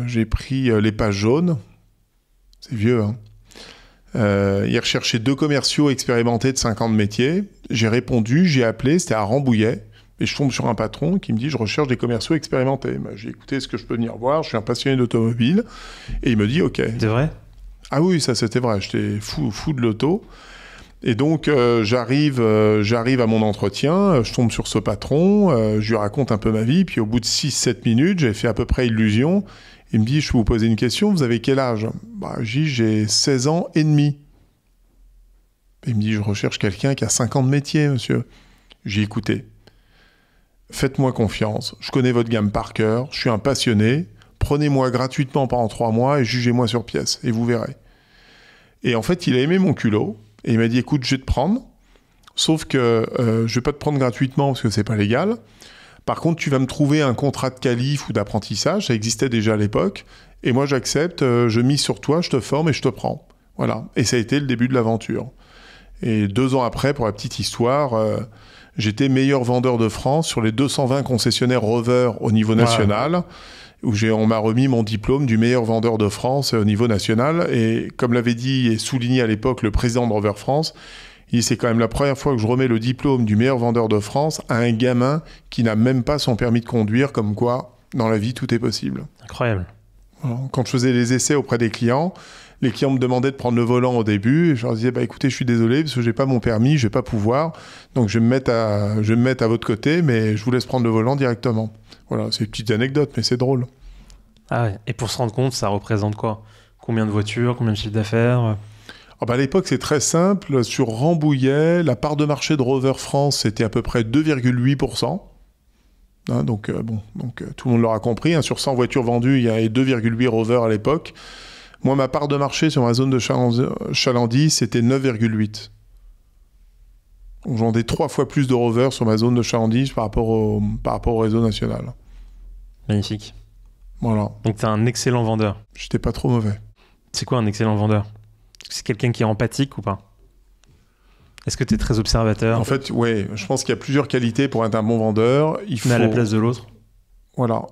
j'ai pris les pages jaunes. C'est vieux, hein. Ils recherchaient 2 commerciaux expérimentés de 5 ans de métier. J'ai répondu, j'ai appelé, c'était à Rambouillet. Et je tombe sur un patron qui me dit « Je recherche des commerciaux expérimentés ». J'ai écouté, est-ce que je peux venir voir? Je suis un passionné d'automobile. Et il me dit « Ok ». C'est vrai? Ah oui, ça c'était vrai, j'étais fou de l'auto. Et donc j'arrive à mon entretien, je tombe sur ce patron, je lui raconte un peu ma vie, puis au bout de 6-7 minutes, j'ai fait à peu près illusion. Il me dit « Je peux vous poser une question, vous avez quel âge ?» Je dis « J'ai 16 ans et demi ». Il me dit « Je recherche quelqu'un qui a 5 ans de métier, monsieur ». J'ai écouté. Faites-moi confiance, je connais votre gamme par cœur, je suis un passionné, prenez-moi gratuitement pendant 3 mois et jugez-moi sur pièce, et vous verrez. Et en fait, il a aimé mon culot, et il m'a dit, écoute, je vais te prendre, sauf que je vais pas te prendre gratuitement parce que c'est pas légal. Par contre, tu vas me trouver un contrat de qualif ou d'apprentissage, ça existait déjà à l'époque, et moi j'accepte, je mise sur toi, je te forme et je te prends. Voilà, et ça a été le début de l'aventure. Et 2 ans après, pour la petite histoire, j'étais meilleur vendeur de France sur les 220 concessionnaires Rover au niveau national, où on m'a remis mon diplôme du meilleur vendeur de France au niveau national. Et comme l'avait dit et souligné à l'époque le président de Rover France, il dit c'est quand même la première fois que je remets le diplôme du meilleur vendeur de France à un gamin qui n'a même pas son permis de conduire, comme quoi dans la vie tout est possible. Incroyable. Voilà. Quand je faisais les essais auprès des clients, les clients me demandaient de prendre le volant au début, et je leur disais, écoutez, je suis désolé, parce que j'ai pas mon permis, je vais pas pouvoir, donc je vais me mettre à votre côté, mais je vous laisse prendre le volant directement. Voilà, c'est une petite anecdote, mais c'est drôle. Ah ouais. Et pour se rendre compte, ça représente quoi? Combien de voitures, combien de chiffre d'affaires? À l'époque, c'est très simple. Sur Rambouillet, la part de marché de Rover France, c'était à peu près 2,8%. Hein, donc tout le monde l'aura compris. Hein, sur 100 voitures vendues, il y avait 2,8 Rover à l'époque. Moi, ma part de marché sur ma zone de chalandise, c'était 9,8. Donc, j'en ai 3 fois plus de Rover sur ma zone de chalandise par rapport au réseau national. Magnifique. Voilà. Donc, tu es un excellent vendeur. J'étais pas trop mauvais. C'est quoi un excellent vendeur? C'est quelqu'un qui est empathique ou pas? Est-ce que tu es très observateur? En fait, oui, je pense qu'il y a plusieurs qualités pour être un bon vendeur. Il faut... Mais à la place de l'autre? Voilà.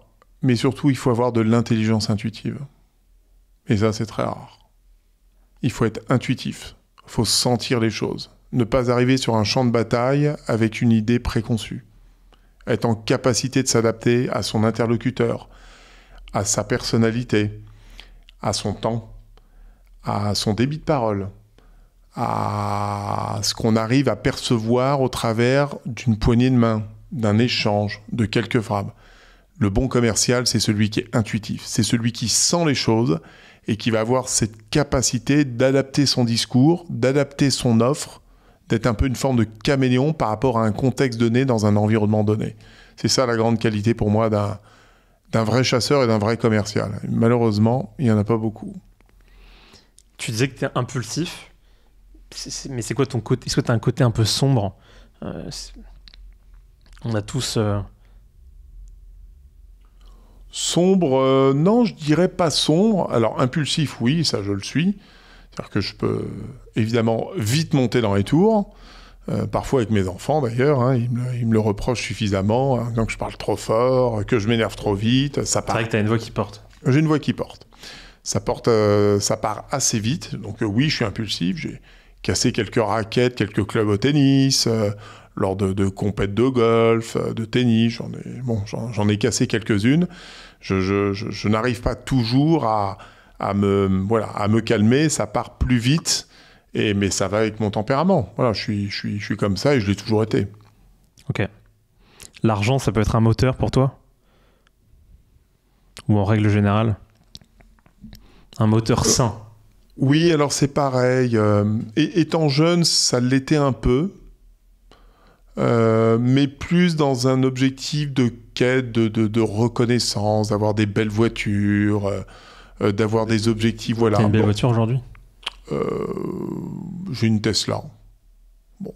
Mais surtout, il faut avoir de l'intelligence intuitive. Et ça, c'est très rare. Il faut être intuitif. Il faut sentir les choses. Ne pas arriver sur un champ de bataille avec une idée préconçue. Être en capacité de s'adapter à son interlocuteur, à sa personnalité, à son temps, à son débit de parole, à ce qu'on arrive à percevoir au travers d'une poignée de main, d'un échange, de quelques phrases. Le bon commercial, c'est celui qui est intuitif. C'est celui qui sent les choses et qui va avoir cette capacité d'adapter son discours, d'adapter son offre, d'être un peu une forme de caméléon par rapport à un contexte donné dans un environnement donné. C'est ça la grande qualité pour moi d'un vrai chasseur et d'un vrai commercial. Malheureusement, il n'y en a pas beaucoup. Tu disais que tu es impulsif, mais c'est quoi ton côté? Est-ce que tu as un côté un peu sombre? On a tous... Sombre, non, je dirais pas sombre. Alors, impulsif, oui, ça je le suis. C'est-à-dire que je peux évidemment vite monter dans les tours. Parfois avec mes enfants d'ailleurs, hein, ils me le reprochent suffisamment, hein, donc je parle trop fort, que je m'énerve trop vite. C'est vrai que tu as une voix qui porte. J'ai une voix qui porte. Ça part assez vite, donc oui, je suis impulsif. J'ai cassé quelques raquettes, quelques clubs au tennis, lors de compètes de golf, de tennis. J'en ai cassé quelques-unes. Je n'arrive pas toujours à me calmer, ça part plus vite. Mais ça va avec mon tempérament. Voilà, je suis comme ça et je l'ai toujours été. Ok. L'argent, ça peut être un moteur pour toi? Ou en règle générale? Un moteur sain? Oui, alors c'est pareil. Étant jeune, ça l'était un peu. Mais plus dans un objectif de quête, de reconnaissance, d'avoir des belles voitures, d'avoir des objectifs. Voilà. T'as une belle voiture aujourd'hui? J'ai une Tesla. Bon.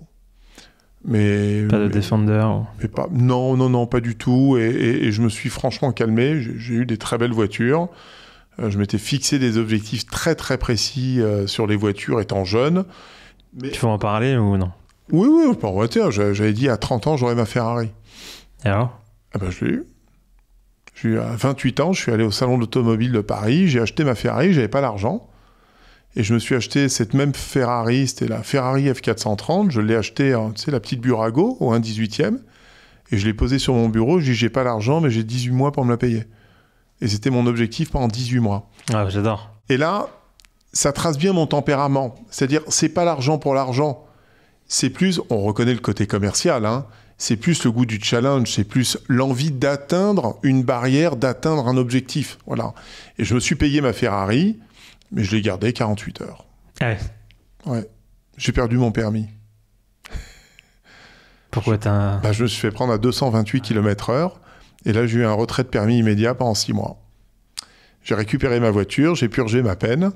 Mais, pas de Defender mais pas, non, pas du tout. Et je me suis franchement calmé. J'ai eu des très belles voitures. Je m'étais fixé des objectifs très très précis sur les voitures étant jeune. Mais... Tu veux en parler ou non? Oui, pas en voiture. J'avais dit à 30 ans, j'aurais ma Ferrari. Et alors? Je l'ai eu. À 28 ans, je suis allé au salon d'automobile de Paris. J'ai acheté ma Ferrari, j'avais pas l'argent. Et je me suis acheté cette même Ferrari, c'était la Ferrari F430. Je l'ai acheté, tu sais, la petite Burago au 1/18e. Et je l'ai posée sur mon bureau, je dis j'ai pas l'argent, mais j'ai 18 mois pour me la payer. Et c'était mon objectif pendant 18 mois. Ah, j'adore. Et là, ça trace bien mon tempérament. C'est-à-dire, c'est pas l'argent pour l'argent. C'est plus, on reconnaît le côté commercial, hein, c'est plus le goût du challenge, c'est plus l'envie d'atteindre une barrière, d'atteindre un objectif. Voilà. Et je me suis payé ma Ferrari, mais je l'ai gardée 48 heures. Ouais. Ouais. J'ai perdu mon permis. Pourquoi t'as... Je me suis fait prendre à 228 km/h. Et là, j'ai eu un retrait de permis immédiat pendant 6 mois. J'ai récupéré ma voiture, j'ai purgé ma peine.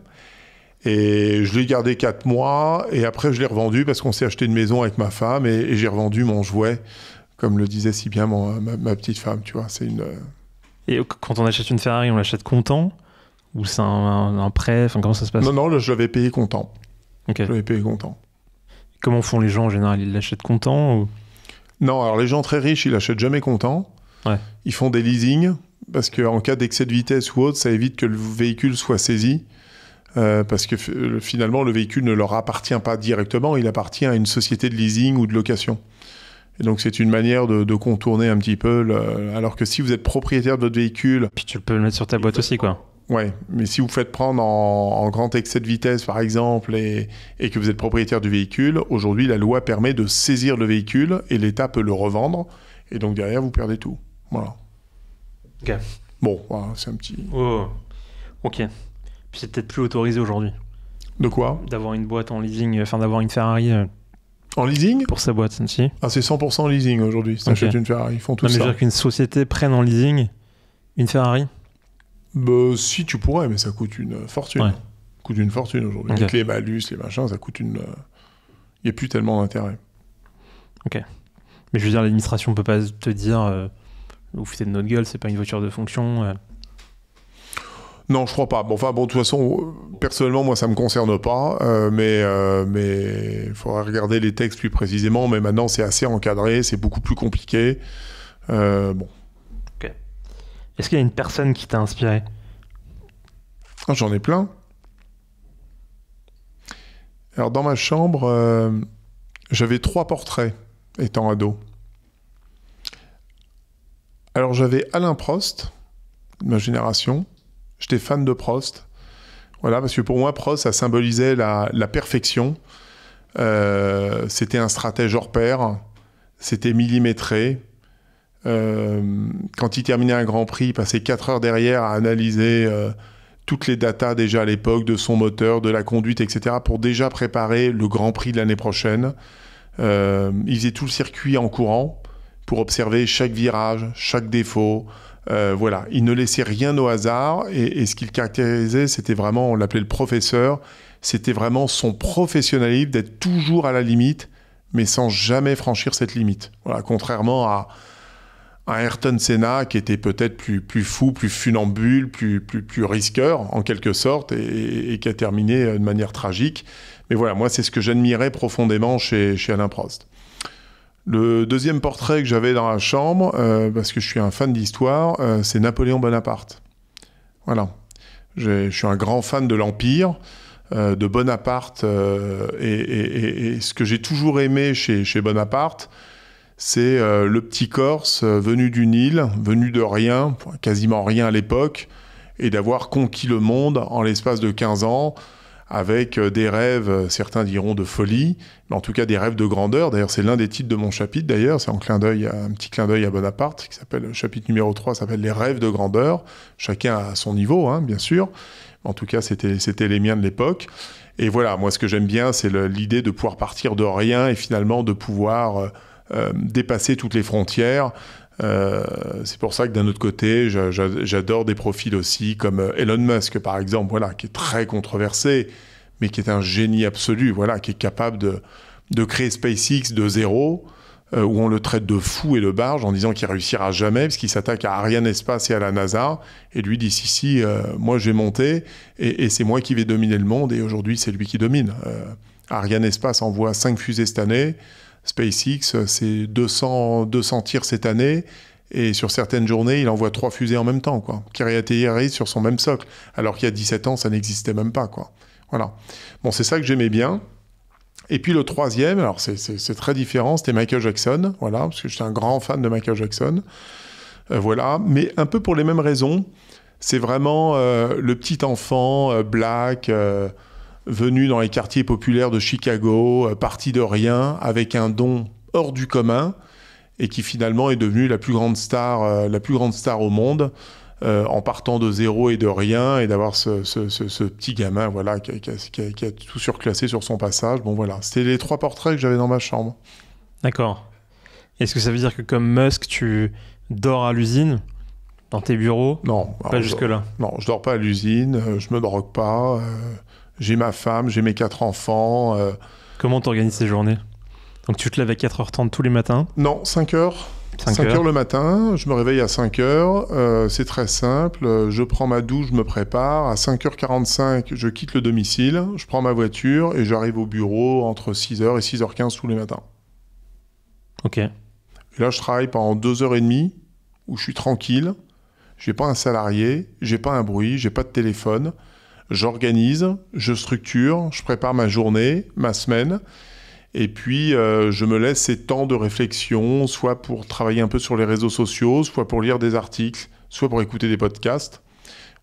Et je l'ai gardé 4 mois. Et après, je l'ai revendu parce qu'on s'est acheté une maison avec ma femme. Et j'ai revendu mon jouet, comme le disait si bien ma petite femme. Tu vois, c'est une... Et quand on achète une Ferrari, on l'achète comptant? Ou c'est un prêt? Enfin, comment ça se passe? Non, là, je l'avais payé comptant. Ok. Je l'avais payé comptant. Comment font les gens en général? Ils l'achètent comptant ou... Non, alors les gens très riches, ils l'achètent jamais comptant. Ouais. Ils font des leasing parce qu'en cas d'excès de vitesse ou autre, ça évite que le véhicule soit saisi. Parce que finalement, le véhicule ne leur appartient pas directement, il appartient à une société de leasing ou de location. Et donc, c'est une manière de contourner un petit peu. Alors que si vous êtes propriétaire de votre véhicule... Puis tu peux le mettre sur ta boîte aussi, quoi. Ouais, mais si vous faites prendre en grand excès de vitesse, par exemple, et que vous êtes propriétaire du véhicule, aujourd'hui, la loi permet de saisir le véhicule et l'État peut le revendre. Et donc, derrière, vous perdez tout. Voilà. Ok. Bon, voilà, c'est un petit... Oh. Ok. Puis c'est peut-être plus autorisé aujourd'hui. De quoi? D'avoir une boîte en leasing, enfin d'avoir une Ferrari En leasing? pour sa boîte, si. Ah, c'est 100% leasing aujourd'hui. Si t'achètes une Ferrari, ils font tout Non, mais je ça. veux dire qu'une société prenne en leasing une Ferrari. Si tu pourrais, mais ça coûte une fortune. Ouais. Ça coûte une fortune aujourd'hui. Ok. Avec les malus, les machins, ça coûte une... Il n'y a plus tellement d'intérêt. Ok. Mais je veux dire, l'administration peut pas te dire vous foutez de notre gueule, c'est pas une voiture de fonction. Non, je crois pas. Bon, de toute façon, personnellement, moi, ça me concerne pas. Mais il faudrait regarder les textes plus précisément. Mais maintenant, c'est assez encadré, c'est beaucoup plus compliqué. Bon. Ok. Est-ce qu'il y a une personne qui t'a inspiré? Ah, j'en ai plein. Alors, dans ma chambre, j'avais 3 portraits étant ado. Alors, j'avais Alain Prost, de ma génération. J'étais fan de Prost. Voilà, parce que pour moi, Prost, ça symbolisait la perfection. C'était un stratège hors pair. C'était millimétré. Quand il terminait un Grand Prix, il passait 4 heures derrière à analyser toutes les datas déjà à l'époque de son moteur, de la conduite, etc. pour déjà préparer le Grand Prix de l'année prochaine. Il faisait tout le circuit en courant pour observer chaque virage, chaque défaut. Voilà, il ne laissait rien au hasard et ce qui le caractérisait, c'était vraiment, on l'appelait le professeur, c'était vraiment son professionnalisme d'être toujours à la limite, mais sans jamais franchir cette limite. Voilà, contrairement à Ayrton Senna qui était peut-être plus fou, plus funambule, plus risqueur en quelque sorte et qui a terminé de manière tragique. Mais voilà, moi c'est ce que j'admirais profondément chez Alain Prost. Le deuxième portrait que j'avais dans la chambre, parce que je suis un fan d'histoire, c'est Napoléon Bonaparte. Voilà. Je suis un grand fan de l'Empire, de Bonaparte, et ce que j'ai toujours aimé chez Bonaparte, c'est le petit Corse venu du Nil, venu de rien, quasiment rien à l'époque, et d'avoir conquis le monde en l'espace de 15 ans, avec des rêves, certains diront de folie, mais en tout cas des rêves de grandeur. D'ailleurs, c'est l'un des titres de mon chapitre, d'ailleurs, c'est un petit clin d'œil à Bonaparte, qui s'appelle, le chapitre numéro 3 s'appelle « Les rêves de grandeur », chacun à son niveau, hein, bien sûr. En tout cas, c'était les miens de l'époque. Et voilà, moi, ce que j'aime bien, c'est l'idée de pouvoir partir de rien et finalement de pouvoir dépasser toutes les frontières. C'est pour ça que d'un autre côté, j'adore des profils aussi comme Elon Musk, par exemple, voilà, qui est très controversé, mais qui est un génie absolu, voilà, qui est capable de créer SpaceX de zéro, où on le traite de fou et de barge en disant qu'il réussira jamais, parce qu'il s'attaque à Ariane Espace et à la NASA, et lui dit si, moi je vais monter, et c'est moi qui vais dominer le monde, et aujourd'hui c'est lui qui domine. Ariane Espace envoie 5 fusées cette année, SpaceX, c'est 200 tirs cette année, et sur certaines journées, il envoie 3 fusées en même temps, quoi, qui réatterrissent sur son même socle, alors qu'il y a 17 ans, ça n'existait même pas, quoi. Voilà. Bon, c'est ça que j'aimais bien. Et puis le troisième, alors c'est très différent, c'était Michael Jackson, voilà, parce que j'étais un grand fan de Michael Jackson. Voilà, mais un peu pour les mêmes raisons. C'est vraiment le petit enfant black venu dans les quartiers populaires de Chicago, parti de rien, avec un don hors du commun, et qui finalement est devenu la plus grande star au monde, en partant de zéro et de rien, et d'avoir ce petit gamin, voilà, qui a tout surclassé sur son passage. Bon voilà, c'était les 3 portraits que j'avais dans ma chambre. D'accord. Est-ce que ça veut dire que comme Musk, tu dors à l'usine, dans tes bureaux? Non. Pas jusque-là. Non, je dors pas à l'usine, je me drogue pas, j'ai ma femme, j'ai mes 4 enfants. Comment t'organises tes journées? Donc tu te lèves à 4h30 tous les matins? Non, 5h. 5h le matin, je me réveille à 5h, c'est très simple, je prends ma douche, je me prépare, à 5h45, je quitte le domicile, je prends ma voiture et j'arrive au bureau entre 6h et 6h15 tous les matins. Ok. Et là, je travaille pendant 2h30 où je suis tranquille, j'ai pas un salarié, j'ai pas un bruit, j'ai pas de téléphone, j'organise, je structure, je prépare ma journée, ma semaine. Et puis, je me laisse ces temps de réflexion, soit pour travailler un peu sur les réseaux sociaux, soit pour lire des articles, soit pour écouter des podcasts.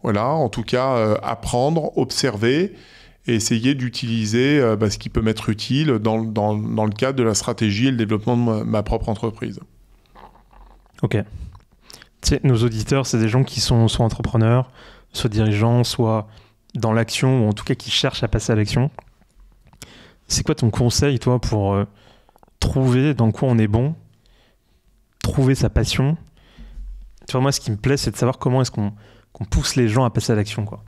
Voilà, en tout cas, apprendre, observer et essayer d'utiliser ce qui peut m'être utile dans le cadre de la stratégie et le développement de ma propre entreprise. Ok. Tu sais, nos auditeurs, c'est des gens qui sont soit entrepreneurs, soit dirigeants, soit dans l'action, ou en tout cas qui cherchent à passer à l'action. C'est quoi ton conseil, toi, pour trouver dans quoi on est bon, trouver sa passion? Tu vois, moi, ce qui me plaît, c'est de savoir comment est-ce qu'on pousse les gens à passer à l'action, quoi.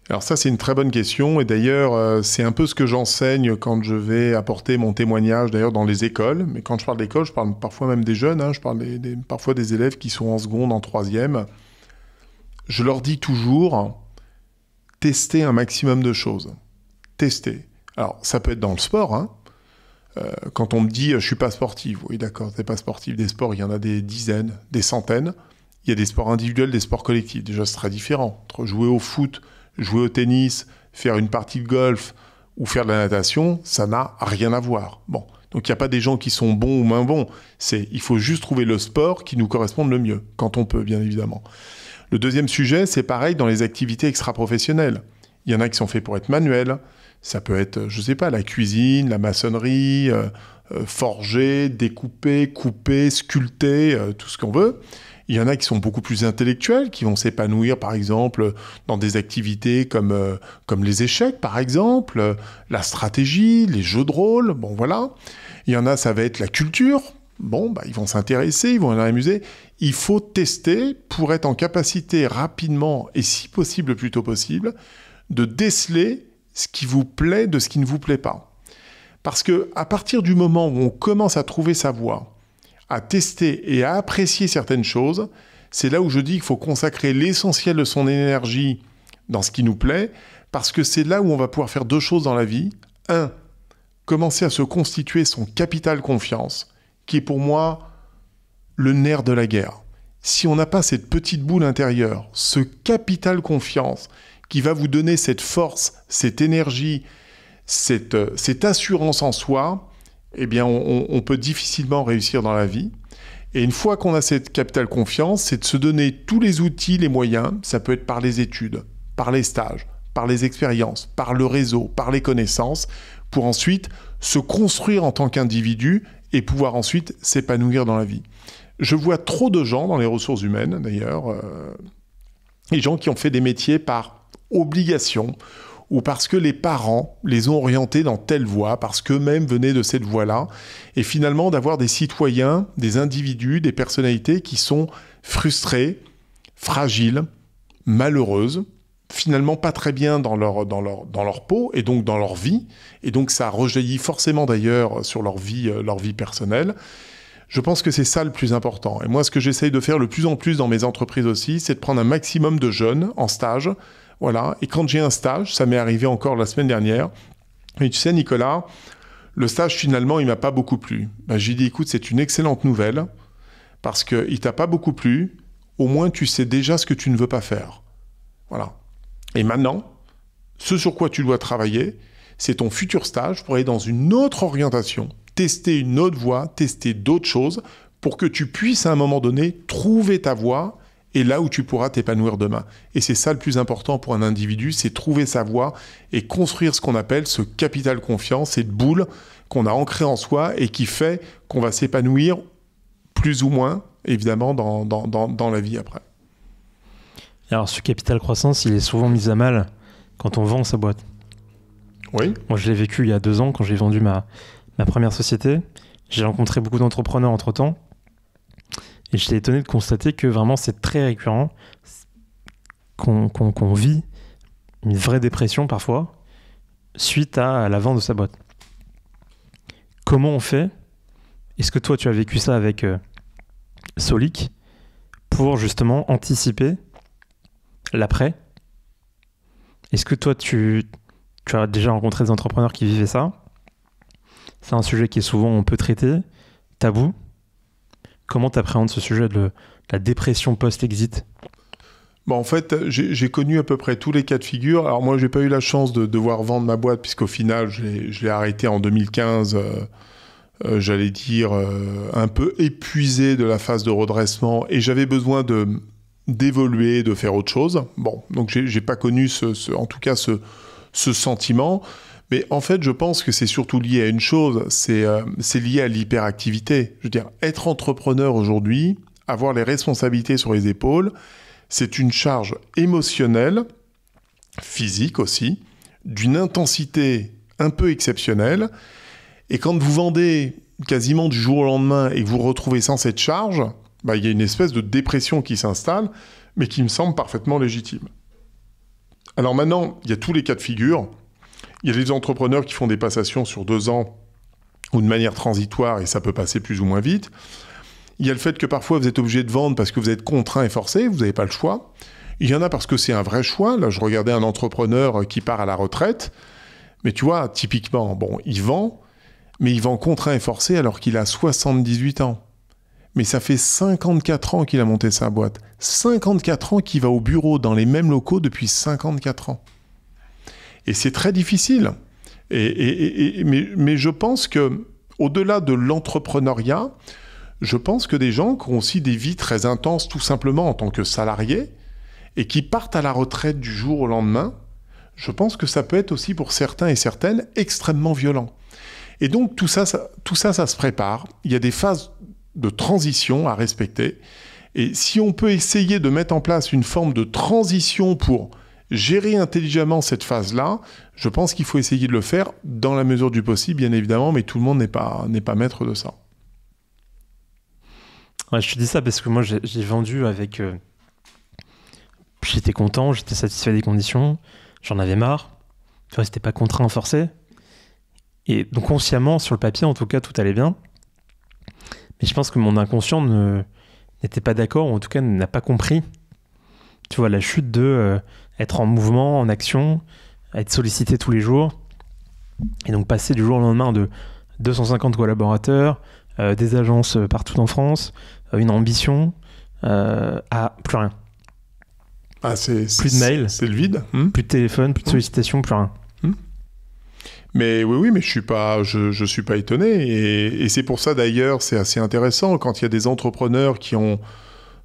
Alors ça, c'est une très bonne question. Et d'ailleurs, c'est un peu ce que j'enseigne quand je vais apporter mon témoignage, d'ailleurs, dans les écoles. Mais quand je parle d'école, je parle parfois même des jeunes. Je parle parfois des élèves qui sont en seconde, en troisième. Je leur dis toujours, testez un maximum de choses. Testez. Alors, ça peut être dans le sport. Quand on me dit « je suis pas sportif », oui d'accord, t'es pas sportif. Des sports, il y en a des dizaines, des centaines. Il y a des sports individuels, des sports collectifs. Déjà, c'est très différent. Entre jouer au foot, jouer au tennis, faire une partie de golf ou faire de la natation, ça n'a rien à voir. Bon, donc il n'y a pas des gens qui sont bons ou moins bons. Il faut juste trouver le sport qui nous corresponde le mieux, quand on peut, bien évidemment. Le deuxième sujet, c'est pareil dans les activités extra-professionnelles. Il y en a qui sont faits pour être manuels. Ça peut être, je sais pas, la cuisine, la maçonnerie, forger, découper, couper, sculpter, tout ce qu'on veut. Il y en a qui sont beaucoup plus intellectuels, qui vont s'épanouir, par exemple, dans des activités comme les échecs, par exemple, la stratégie, les jeux de rôle, bon voilà. Il y en a, ça va être la culture. Bon, ils vont s'intéresser, ils vont aller amuser. Il faut tester pour être en capacité rapidement, et si possible, le plus tôt possible, de déceler ce qui vous plaît de ce qui ne vous plaît pas. Parce que à partir du moment où on commence à trouver sa voie, à tester et à apprécier certaines choses, c'est là où je dis qu'il faut consacrer l'essentiel de son énergie dans ce qui nous plaît, parce que c'est là où on va pouvoir faire 2 choses dans la vie. 1, commencer à se constituer son capital confiance, qui est pour moi le nerf de la guerre. Si on n'a pas cette petite boule intérieure, ce capital confiance, qui va vous donner cette force, cette énergie, cette assurance en soi, eh bien, on peut difficilement réussir dans la vie. Et une fois qu'on a cette capital confiance, c'est de se donner tous les outils, les moyens. Ça peut être par les études, par les stages, par les expériences, par le réseau, par les connaissances, pour ensuite se construire en tant qu'individu et pouvoir ensuite s'épanouir dans la vie. Je vois trop de gens dans les ressources humaines, d'ailleurs, les gens qui ont fait des métiers par obligation ou parce que les parents les ont orientés dans telle voie, parce qu'eux-mêmes venaient de cette voie-là, et finalement d'avoir des citoyens, des individus, des personnalités qui sont frustrés, fragiles, malheureuses, finalement pas très bien dans leur peau et donc dans leur vie, et donc ça rejaillit forcément d'ailleurs sur leur vie personnelle. Je pense que c'est ça le plus important. Et moi, ce que j'essaye de faire le plus en plus dans mes entreprises aussi, c'est de prendre un maximum de jeunes en stage. Voilà. Et quand j'ai un stage, ça m'est arrivé encore la semaine dernière, et tu sais, Nicolas, le stage finalement, il m'a pas beaucoup plu. J'ai dit, écoute, c'est une excellente nouvelle, parce qu'il t'a pas beaucoup plu, au moins tu sais déjà ce que tu ne veux pas faire. Voilà. Et maintenant, ce sur quoi tu dois travailler, c'est ton futur stage pour aller dans une autre orientation, tester une autre voie, tester d'autres choses, pour que tu puisses à un moment donné trouver ta voie et là où tu pourras t'épanouir demain. Et c'est ça le plus important pour un individu, c'est trouver sa voie et construire ce qu'on appelle ce capital confiance, cette boule qu'on a ancrée en soi et qui fait qu'on va s'épanouir plus ou moins, évidemment, dans la vie après. Alors, ce capital croissance, il est souvent mis à mal quand on vend sa boîte. Oui. Moi, je l'ai vécu il y a 2 ans quand j'ai vendu ma première société. J'ai rencontré beaucoup d'entrepreneurs entre-temps. Et j'étais étonné de constater que vraiment, c'est très récurrent qu'on vit une vraie dépression parfois suite à la vente de sa boîte. Comment on fait? Est-ce que toi, tu as vécu ça avec Solic pour justement anticiper l'après? Est-ce que toi, tu as déjà rencontré des entrepreneurs qui vivaient ça? C'est un sujet qui est souvent un peu traité, tabou. Comment tu appréhendes ce sujet de la dépression post-exit? Bon, en fait, j'ai connu à peu près tous les cas de figure. Alors moi, j'ai pas eu la chance de devoir vendre ma boîte puisqu'au final, je l'ai arrêté en 2015, j'allais dire, un peu épuisé de la phase de redressement et j'avais besoin d'évoluer, de faire autre chose. Bon, donc j'ai pas connu en tout cas ce sentiment. Mais en fait, je pense que c'est surtout lié à une chose, c'est lié à l'hyperactivité. Je veux dire, être entrepreneur aujourd'hui, avoir les responsabilités sur les épaules, c'est une charge émotionnelle, physique aussi, d'une intensité un peu exceptionnelle. Et quand vous vendez quasiment du jour au lendemain et que vous vous retrouvez sans cette charge, bah, y a une espèce de dépression qui s'installe, mais qui me semble parfaitement légitime. Alors maintenant, il y a tous les cas de figure. Il y a les entrepreneurs qui font des passations sur 2 ans ou de manière transitoire et ça peut passer plus ou moins vite. Il y a le fait que parfois vous êtes obligé de vendre parce que vous êtes contraint et forcé, vous n'avez pas le choix. Il y en a parce que c'est un vrai choix. Là, je regardais un entrepreneur qui part à la retraite. Mais tu vois, typiquement, bon, il vend, mais il vend contraint et forcé alors qu'il a 78 ans. Mais ça fait 54 ans qu'il a monté sa boîte. 54 ans qu'il va au bureau dans les mêmes locaux depuis 54 ans. Et c'est très difficile. Mais je pense que, au-delà de l'entrepreneuriat, je pense que des gens qui ont aussi des vies très intenses, tout simplement en tant que salariés, et qui partent à la retraite du jour au lendemain, je pense que ça peut être aussi pour certains et certaines extrêmement violent. Et donc tout ça se prépare. Il y a des phases de transition à respecter. Et si on peut essayer de mettre en place une forme de transition pour gérer intelligemment cette phase-là, je pense qu'il faut essayer de le faire dans la mesure du possible, bien évidemment, mais tout le monde n'est pas maître de ça. Ouais, je te dis ça parce que moi, j'ai vendu avec... J'étais content, j'étais satisfait des conditions, j'en avais marre. Tu vois, c'était pas contraint, forcé. Et donc, consciemment, sur le papier, en tout cas, tout allait bien. Mais je pense que mon inconscient n'était pas d'accord, ou en tout cas, n'a pas compris. Tu vois, la chute de être en mouvement, en action, être sollicité tous les jours. Et donc, passer du jour au lendemain de 250 collaborateurs, des agences partout en France, une ambition, à plus rien. Ah, plus de mails, c'est le vide. Plus de téléphone, plus de sollicitations, plus rien. Mais oui, mais je suis pas étonné. Et c'est pour ça, d'ailleurs, c'est assez intéressant quand il y a des entrepreneurs qui ont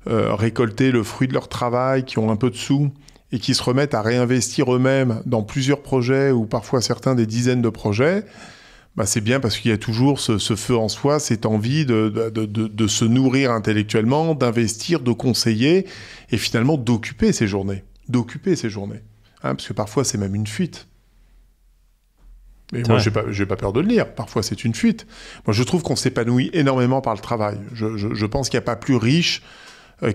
récolté le fruit de leur travail, qui ont un peu de sous, et qui se remettent à réinvestir eux-mêmes dans plusieurs projets, ou parfois certains des dizaines de projets. Bah, c'est bien parce qu'il y a toujours ce feu en soi, cette envie de se nourrir intellectuellement, d'investir, de conseiller, et finalement d'occuper ces journées. Parce que parfois, c'est même une fuite. Mais moi, j'ai pas peur de le dire. Parfois, c'est une fuite. Moi, je trouve qu'on s'épanouit énormément par le travail. Je pense qu'il n'y a pas plus riche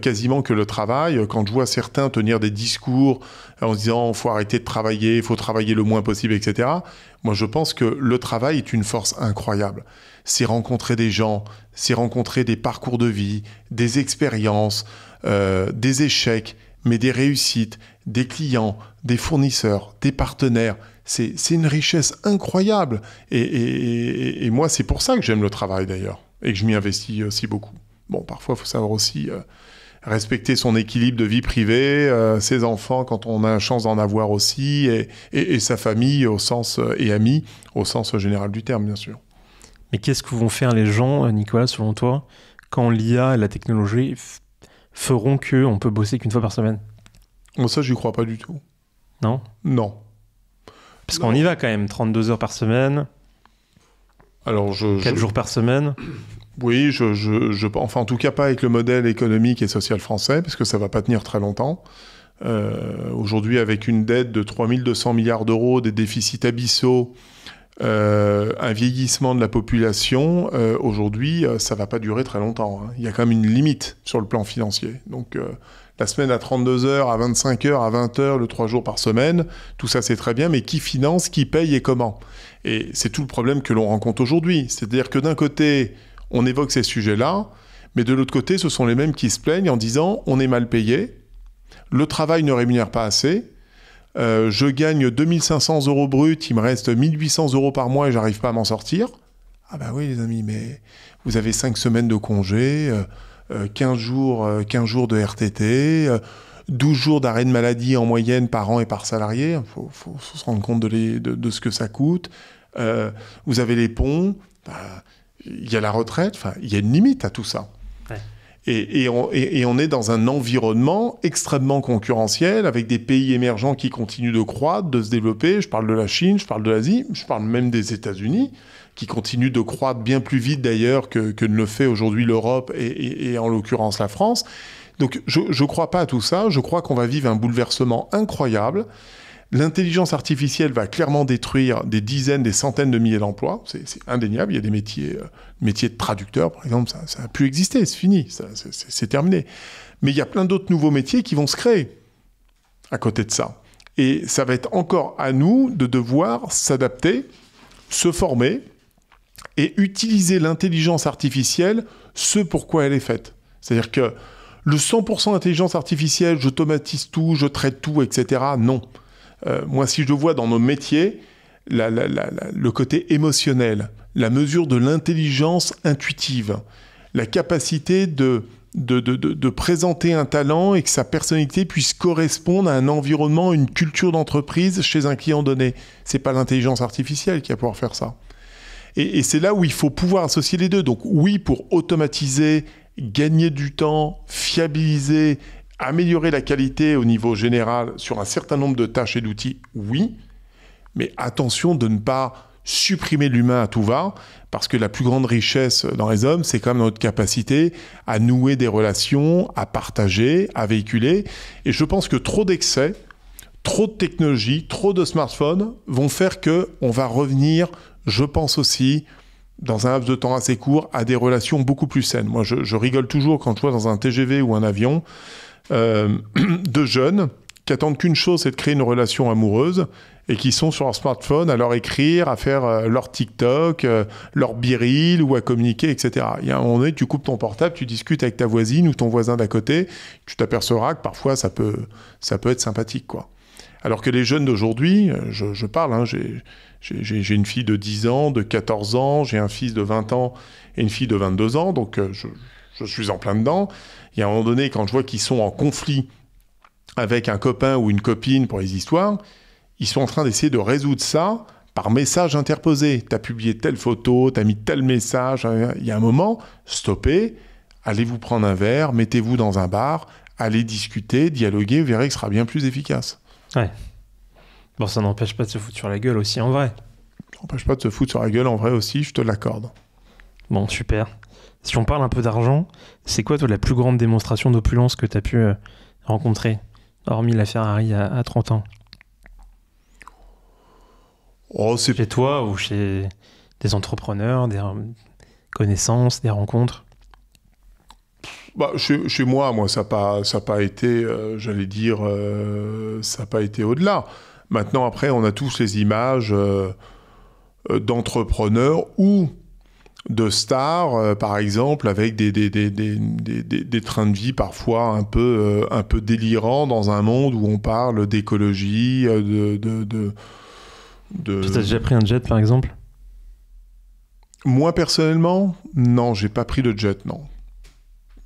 quasiment que le travail. Quand je vois certains tenir des discours en se disant « il faut arrêter de travailler, il faut travailler le moins possible, etc. » Moi, je pense que le travail est une force incroyable. C'est rencontrer des gens, c'est rencontrer des parcours de vie, des expériences, des échecs, mais des réussites, des clients, des fournisseurs, des partenaires. C'est une richesse incroyable. Et moi, c'est pour ça que j'aime le travail, d'ailleurs, et que je m'y investis aussi beaucoup. Bon, parfois, il faut savoir aussi respecter son équilibre de vie privée, ses enfants quand on a la chance d'en avoir aussi, et sa famille au sens, et amis au sens général du terme, bien sûr. Mais qu'est-ce que vont faire les gens, Nicolas, selon toi, quand l'IA et la technologie feront qu'on peut bosser qu'une fois par semaine? Bon, ça, j'y crois pas du tout. Non? Non. Parce qu'on y va quand même, 32 heures par semaine, Alors, 4 jours par semaine. Oui, enfin, en tout cas pas avec le modèle économique et social français, parce que ça va pas tenir très longtemps. Aujourd'hui, avec une dette de 3200 milliards d'euros, des déficits abyssaux, un vieillissement de la population, aujourd'hui, ça va pas durer très longtemps. Hein. Il y a quand même une limite sur le plan financier. Donc, la semaine à 32 heures, à 25 heures, à 20 heures, le 3 jours par semaine, tout ça c'est très bien, mais qui finance, qui paye et comment? Et c'est tout le problème que l'on rencontre aujourd'hui. C'est-à-dire que d'un côté, on évoque ces sujets-là, mais de l'autre côté, ce sont les mêmes qui se plaignent en disant « on est mal payé, le travail ne rémunère pas assez, je gagne 2500 € bruts, il me reste 1800 € par mois et j'arrive pas à m'en sortir. » Ah ben oui les amis, mais vous avez 5 semaines de congé, 15 jours de RTT, 12 jours d'arrêt de maladie en moyenne par an et par salarié. Il faut se rendre compte de ce que ça coûte. Vous avez les ponts, il y a la retraite, il y a une limite à tout ça. Ouais. Et on est dans un environnement extrêmement concurrentiel avec des pays émergents qui continuent de croître, de se développer. Je parle de la Chine, je parle de l'Asie, je parle même des États-Unis qui continuent de croître bien plus vite d'ailleurs que ne le fait aujourd'hui l'Europe et en l'occurrence la France. Donc je ne crois pas à tout ça, je crois qu'on va vivre un bouleversement incroyable. L'intelligence artificielle va clairement détruire des dizaines, des centaines de milliers d'emplois, c'est indéniable. Il y a des métiers de traducteur par exemple, ça n'a plus existé, c'est fini, c'est terminé. Mais il y a plein d'autres nouveaux métiers qui vont se créer à côté de ça. Et ça va être encore à nous de devoir s'adapter, se former, et utiliser l'intelligence artificielle, ce pourquoi elle est faite. C'est-à-dire que le 100% intelligence artificielle, j'automatise tout, je traite tout, etc. Non. Moi, si je vois dans nos métiers, le côté émotionnel, la mesure de l'intelligence intuitive, la capacité de présenter un talent et que sa personnalité puisse correspondre à un environnement, une culture d'entreprise chez un client donné. C'est pas l'intelligence artificielle qui va pouvoir faire ça. Et c'est là où il faut pouvoir associer les deux. Donc oui, pour automatiser, gagner du temps, fiabiliser, améliorer la qualité au niveau général sur un certain nombre de tâches et d'outils, oui. Mais attention de ne pas supprimer l'humain à tout va, parce que la plus grande richesse dans les hommes, c'est quand même notre capacité à nouer des relations, à partager, à véhiculer. Et je pense que trop d'excès, trop de technologie, trop de smartphones vont faire qu'on va revenir, je pense aussi, dans un laps de temps assez court, à des relations beaucoup plus saines. Moi, je rigole toujours quand je vois dans un TGV ou un avion de jeunes qui attendent qu'une chose, c'est de créer une relation amoureuse et qui sont sur leur smartphone à leur écrire, à faire leur TikTok, leur biril ou à communiquer, etc. Il y a un moment donné, tu coupes ton portable, tu discutes avec ta voisine ou ton voisin d'à côté, tu t'apercevras que parfois ça peut être sympathique, quoi. Alors que les jeunes d'aujourd'hui, je parle, hein, j'ai une fille de 10 ans, de 14 ans, j'ai un fils de 20 ans et une fille de 22 ans, donc je suis en plein dedans. Il y a un moment donné, quand je vois qu'ils sont en conflit avec un copain ou une copine pour les histoires, ils sont en train d'essayer de résoudre ça par message interposé. Tu as publié telle photo, tu as mis tel message. Il y a un moment, stoppez, allez vous prendre un verre, mettez-vous dans un bar, allez discuter, dialoguer, vous verrez que ce sera bien plus efficace. Ouais. Bon, ça n'empêche pas de se foutre sur la gueule aussi, en vrai. Ça n'empêche pas de se foutre sur la gueule, en vrai aussi, je te l'accorde. Bon, super. Si on parle un peu d'argent, c'est quoi, toi, la plus grande démonstration d'opulence que tu as pu rencontrer, hormis la Ferrari à 30 ans? Oh, c'est... Chez toi ou chez des entrepreneurs, des connaissances, des rencontres? Bah, chez moi, ça n'a pas été, j'allais dire, ça n'a pas été au-delà. Maintenant, après, on a tous les images d'entrepreneurs ou de stars, par exemple, avec des trains de vie parfois un peu délirants dans un monde où on parle d'écologie, Tu as déjà pris un jet, par exemple? Moi, personnellement, non, j'ai pas pris de jet, non.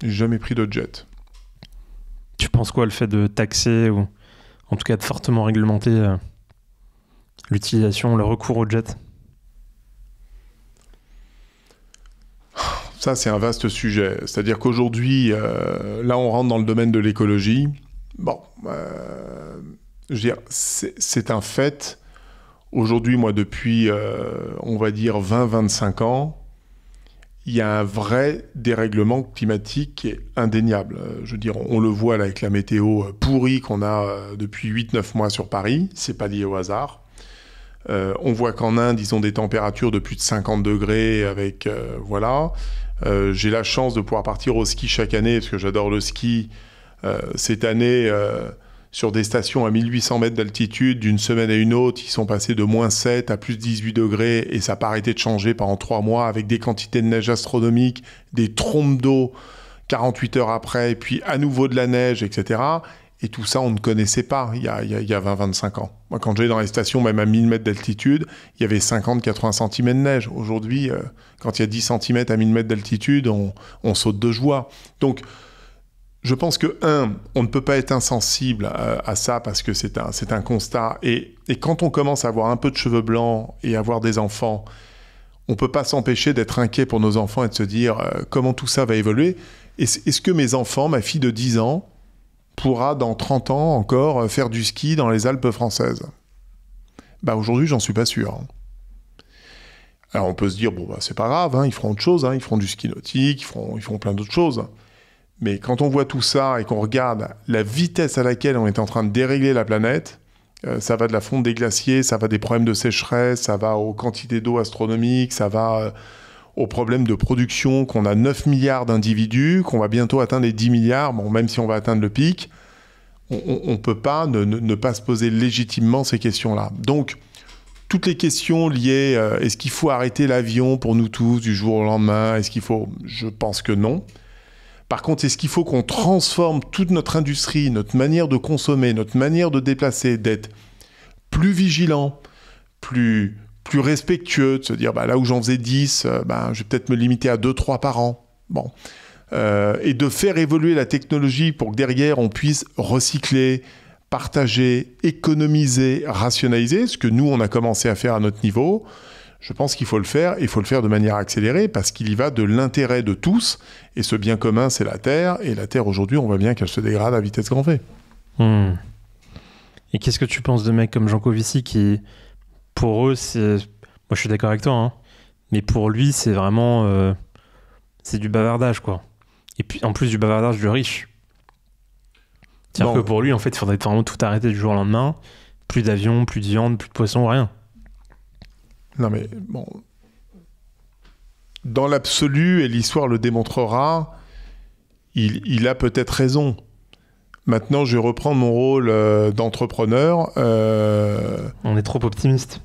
J'ai jamais pris de jet. Tu penses quoi le fait de taxer ou en tout cas de fortement réglementer l'utilisation, le recours au jet? Ça, c'est un vaste sujet. C'est-à-dire qu'aujourd'hui, là, on rentre dans le domaine de l'écologie. Bon, je veux dire, c'est un fait. Aujourd'hui, moi, depuis, on va dire, 20-25 ans, il y a un vrai dérèglement climatique qui est indéniable. Je veux dire, on le voit là avec la météo pourrie qu'on a depuis 8-9 mois sur Paris. C'est pas lié au hasard. On voit qu'en Inde, ils ont des températures de plus de 50 degrés avec... voilà. J'ai la chance de pouvoir partir au ski chaque année parce que j'adore le ski. Cette année, sur des stations à 1800 mètres d'altitude, d'une semaine à une autre, ils sont passés de -7 à plus 18 degrés et ça n'a pas arrêté de changer pendant 3 mois avec des quantités de neige astronomiques, des trompes d'eau 48 heures après, et puis à nouveau de la neige, etc. Et tout ça, on ne connaissait pas il y a 20-25 ans. Moi, quand j'allais dans les stations, même à 1000 mètres d'altitude, il y avait 50-80 cm de neige. Aujourd'hui, quand il y a 10 cm à 1000 mètres d'altitude, on saute de joie. Donc, je pense que, on ne peut pas être insensible à ça parce que c'est un constat. Et quand on commence à avoir un peu de cheveux blancs et avoir des enfants, on ne peut pas s'empêcher d'être inquiet pour nos enfants et de se dire comment tout ça va évoluer. Est-ce que mes enfants, ma fille de 10 ans, pourra dans 30 ans encore faire du ski dans les Alpes françaises? Bah aujourd'hui, j'en suis pas sûr. Alors on peut se dire, bon, bah, c'est pas grave, ils feront autre chose, ils feront du ski nautique, ils feront plein d'autres choses. Mais quand on voit tout ça et qu'on regarde la vitesse à laquelle on est en train de dérégler la planète, ça va de la fonte des glaciers, ça va des problèmes de sécheresse, ça va aux quantités d'eau astronomiques, ça va aux problèmes de production, qu'on a 9 milliards d'individus, qu'on va bientôt atteindre les 10 milliards, bon, même si on va atteindre le pic, on ne peut pas ne pas se poser légitimement ces questions-là. Donc, toutes les questions liées, est-ce qu'il faut arrêter l'avion pour nous tous du jour au lendemain? Est-ce qu'il faut? Je pense que non. Par contre, est-ce qu'il faut qu'on transforme toute notre industrie, notre manière de consommer, notre manière de déplacer, d'être plus vigilant, plus respectueux, de se dire là où j'en faisais 10, je vais peut-être me limiter à 2-3 par an. Bon. Et de faire évoluer la technologie pour que derrière on puisse recycler, partager, économiser, rationaliser, ce que nous on a commencé à faire à notre niveau. Je pense qu'il faut le faire, et il faut le faire de manière accélérée parce qu'il y va de l'intérêt de tous, et ce bien commun c'est la Terre, et la Terre aujourd'hui on voit bien qu'elle se dégrade à vitesse grand V. Et qu'est-ce que tu penses de mecs comme Jean Covici qui, pour eux, c'est... Moi je suis d'accord avec toi, mais pour lui c'est vraiment... c'est du bavardage quoi. Et puis en plus du bavardage du riche. C'est-à-dire que pour lui en fait il faudrait vraiment tout arrêter du jour au lendemain, plus d'avions, plus de viande, plus de poissons, rien. Non mais bon, dans l'absolu, et l'histoire le démontrera, il a peut-être raison. Maintenant, je vais reprendre mon rôle d'entrepreneur. On est trop optimiste.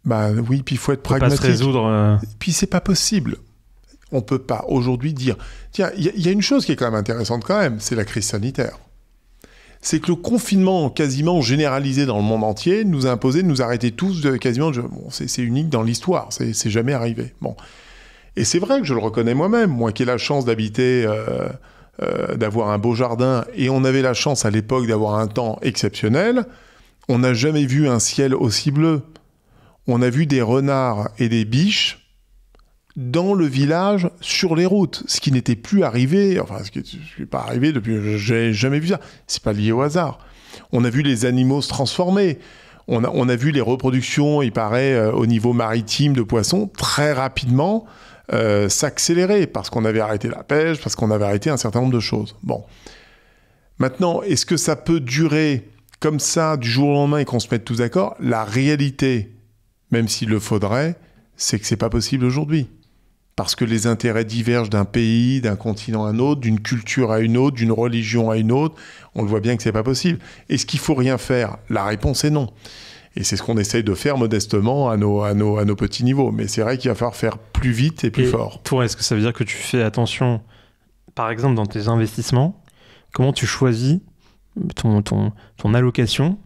Oui, puis il faut être pragmatique. Pas se résoudre. Puis c'est pas possible. On peut pas aujourd'hui dire... Tiens, il y a une chose qui est quand même intéressante quand même, c'est la crise sanitaire. C'est que le confinement quasiment généralisé dans le monde entier nous a imposé de nous arrêter tous quasiment... c'est unique dans l'histoire, c'est jamais arrivé. Bon. Et c'est vrai que je le reconnais moi-même, moi qui ai la chance d'habiter, d'avoir un beau jardin, et on avait la chance à l'époque d'avoir un temps exceptionnel, on n'a jamais vu un ciel aussi bleu. On a vu des renards et des biches dans le village, sur les routes, ce qui n'était plus arrivé, ce qui n'est pas arrivé depuis, j'ai jamais vu ça, c'est pas lié au hasard. On a vu les animaux se transformer, on a vu les reproductions, il paraît, au niveau maritime de poissons, très rapidement s'accélérer, parce qu'on avait arrêté la pêche, parce qu'on avait arrêté un certain nombre de choses. Bon. Maintenant, est-ce que ça peut durer comme ça, du jour au lendemain, et qu'on se mette tous d'accord? La réalité, même s'il le faudrait, c'est que c'est pas possible aujourd'hui. Parce que les intérêts divergent d'un pays, d'un continent à un autre, d'une culture à une autre, d'une religion à une autre. On le voit bien que c'est pas possible. Est-ce qu'il faut rien faire? La réponse est non. Et c'est ce qu'on essaye de faire modestement à nos petits niveaux. Mais c'est vrai qu'il va falloir faire plus vite et plus fort. Toi, est-ce que ça veut dire que tu fais attention, par exemple, dans tes investissements? Comment tu choisis ton allocation?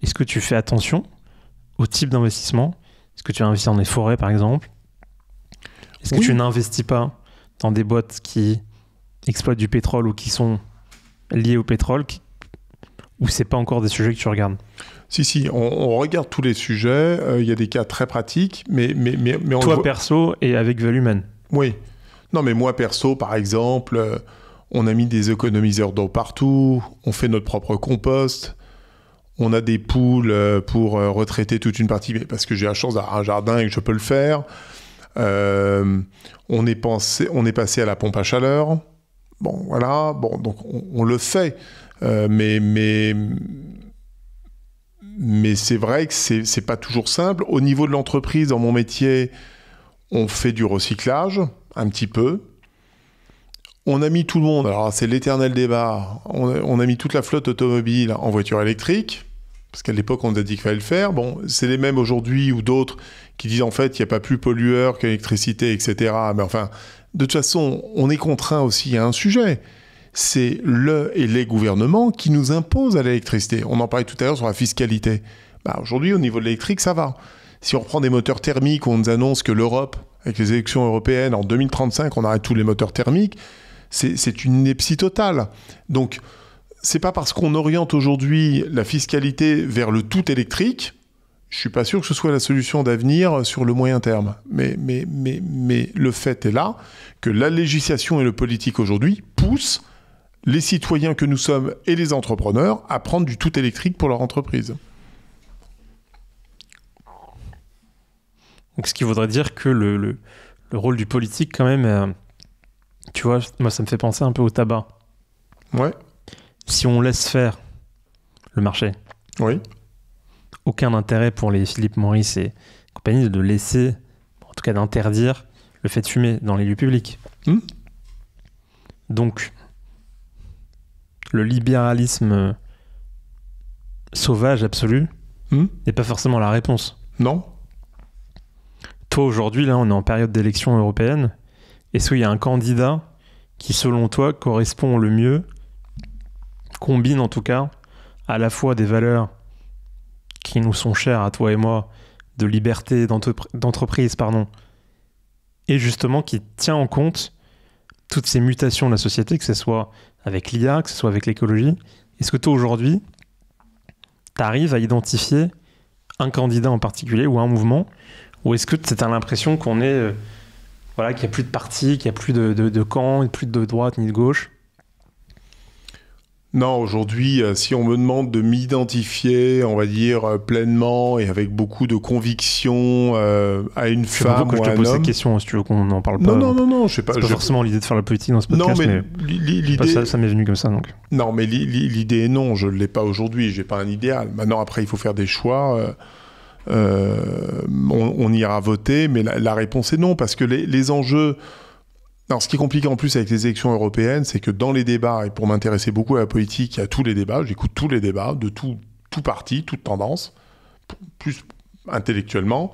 Est-ce que tu fais attention au type d'investissement? Est-ce que tu investis dans des forêts, par exemple? Est-ce que tu n'investis pas dans des boîtes qui exploitent du pétrole ou qui sont liés au pétrole où c'est pas encore des sujets que tu regardes? Si, on regarde tous les sujets. Il y a des cas très pratiques, mais on Toi, perso, et avec Volumen. Oui. Non, mais moi, perso, par exemple, on a mis des économiseurs d'eau partout, on fait notre propre compost, on a des poules pour retraiter toute une partie, mais parce que j'ai la chance d'avoir un jardin et que je peux le faire. On est passé à la pompe à chaleur. Bon, voilà. Bon, donc on le fait. Mais c'est vrai que c'est pas toujours simple. Au niveau de l'entreprise, dans mon métier, on fait du recyclage, un petit peu. On a mis tout le monde, alors c'est l'éternel débat, on a mis toute la flotte automobile en voiture électrique, parce qu'à l'époque on nous a dit qu'il fallait le faire. Bon, c'est les mêmes aujourd'hui ou d'autres qui disent en fait il n'y a pas plus pollueur que l'électricité, etc. Mais enfin, de toute façon, on est contraint aussi à un sujet. C'est le et les gouvernements qui nous imposent à l'électricité. On en parlait tout à l'heure sur la fiscalité. Bah, aujourd'hui, au niveau de l'électrique, ça va. Si on reprend des moteurs thermiques, on nous annonce que l'Europe, avec les élections européennes, en 2035, on arrête tous les moteurs thermiques. C'est une ineptie totale. Donc, c'est pas parce qu'on oriente aujourd'hui la fiscalité vers le tout électrique, je suis pas sûr que ce soit la solution d'avenir sur le moyen terme. Mais le fait est là que la législation et le politique aujourd'hui poussent les citoyens que nous sommes et les entrepreneurs à prendre du tout électrique pour leur entreprise. Donc, ce qui voudrait dire que le rôle du politique, quand même, tu vois, moi, ça me fait penser un peu au tabac. Ouais. Si on laisse faire le marché, oui. Aucun intérêt pour les Philip Morris et compagnie de laisser, en tout cas d'interdire le fait de fumer dans les lieux publics. Donc, le libéralisme sauvage absolu n'est pas forcément la réponse. Non. Toi, aujourd'hui, là, on est en période d'élection européenne. Est-ce qu'il y a un candidat qui, selon toi, correspond le mieux, combine en tout cas, à la fois des valeurs qui nous sont chères à toi et moi, de liberté, d'entreprise, et justement qui tient en compte toutes ces mutations de la société, que ce soit avec l'IA, que ce soit avec l'écologie. Est-ce que toi, aujourd'hui, tu arrives à identifier un candidat en particulier ou un mouvement, ou est-ce que tu as l'impression qu'on est... qu'il n'y a plus de parti, qu'il n'y a plus de camp, plus de droite ni de gauche? Non, aujourd'hui, si on me demande de m'identifier, on va dire, pleinement et avec beaucoup de conviction à une femme ou à un homme... Je te pose cette question, si tu veux qu'on n'en parle pas. Non, je sais pas. C'est pas forcément l'idée de faire la politique dans ce podcast, mais l'idée... ça m'est venu comme ça, donc. Non, mais l'idée, non, je ne l'ai pas aujourd'hui, j'ai pas un idéal. Maintenant, après, il faut faire des choix... on ira voter, mais la réponse est non, parce que les enjeux... Alors, ce qui est compliqué en plus avec les élections européennes, c'est que dans les débats, et pour m'intéresser beaucoup à la politique, il y a tous les débats, j'écoute tous les débats, de tout parti, toute tendance, plus intellectuellement.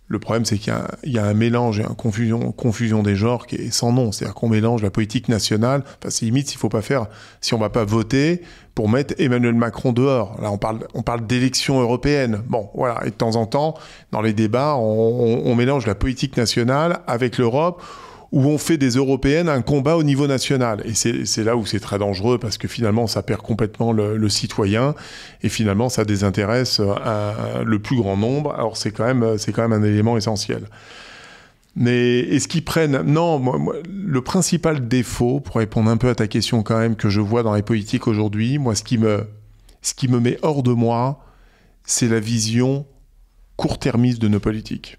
Le problème, c'est qu'il y a un mélange et une confusion des genres qui est sans nom. C'est-à-dire qu'on mélange la politique nationale, enfin c'est limite s'il faut pas faire, si on va pas voter pour mettre Emmanuel Macron dehors. Là, on parle d'élections européennes. Bon, voilà. Et de temps en temps, dans les débats, on mélange la politique nationale avec l'Europe, où on fait des européennes un combat au niveau national. Et c'est là où c'est très dangereux, parce que finalement, ça perd complètement le citoyen, et finalement, ça désintéresse le plus grand nombre. Alors, c'est quand même un élément essentiel. Mais est-ce qu'ils prennent... Non, moi, le principal défaut, pour répondre un peu à ta question quand même, que je vois dans les politiques aujourd'hui, moi, ce qui me met hors de moi, c'est la vision court-termiste de nos politiques.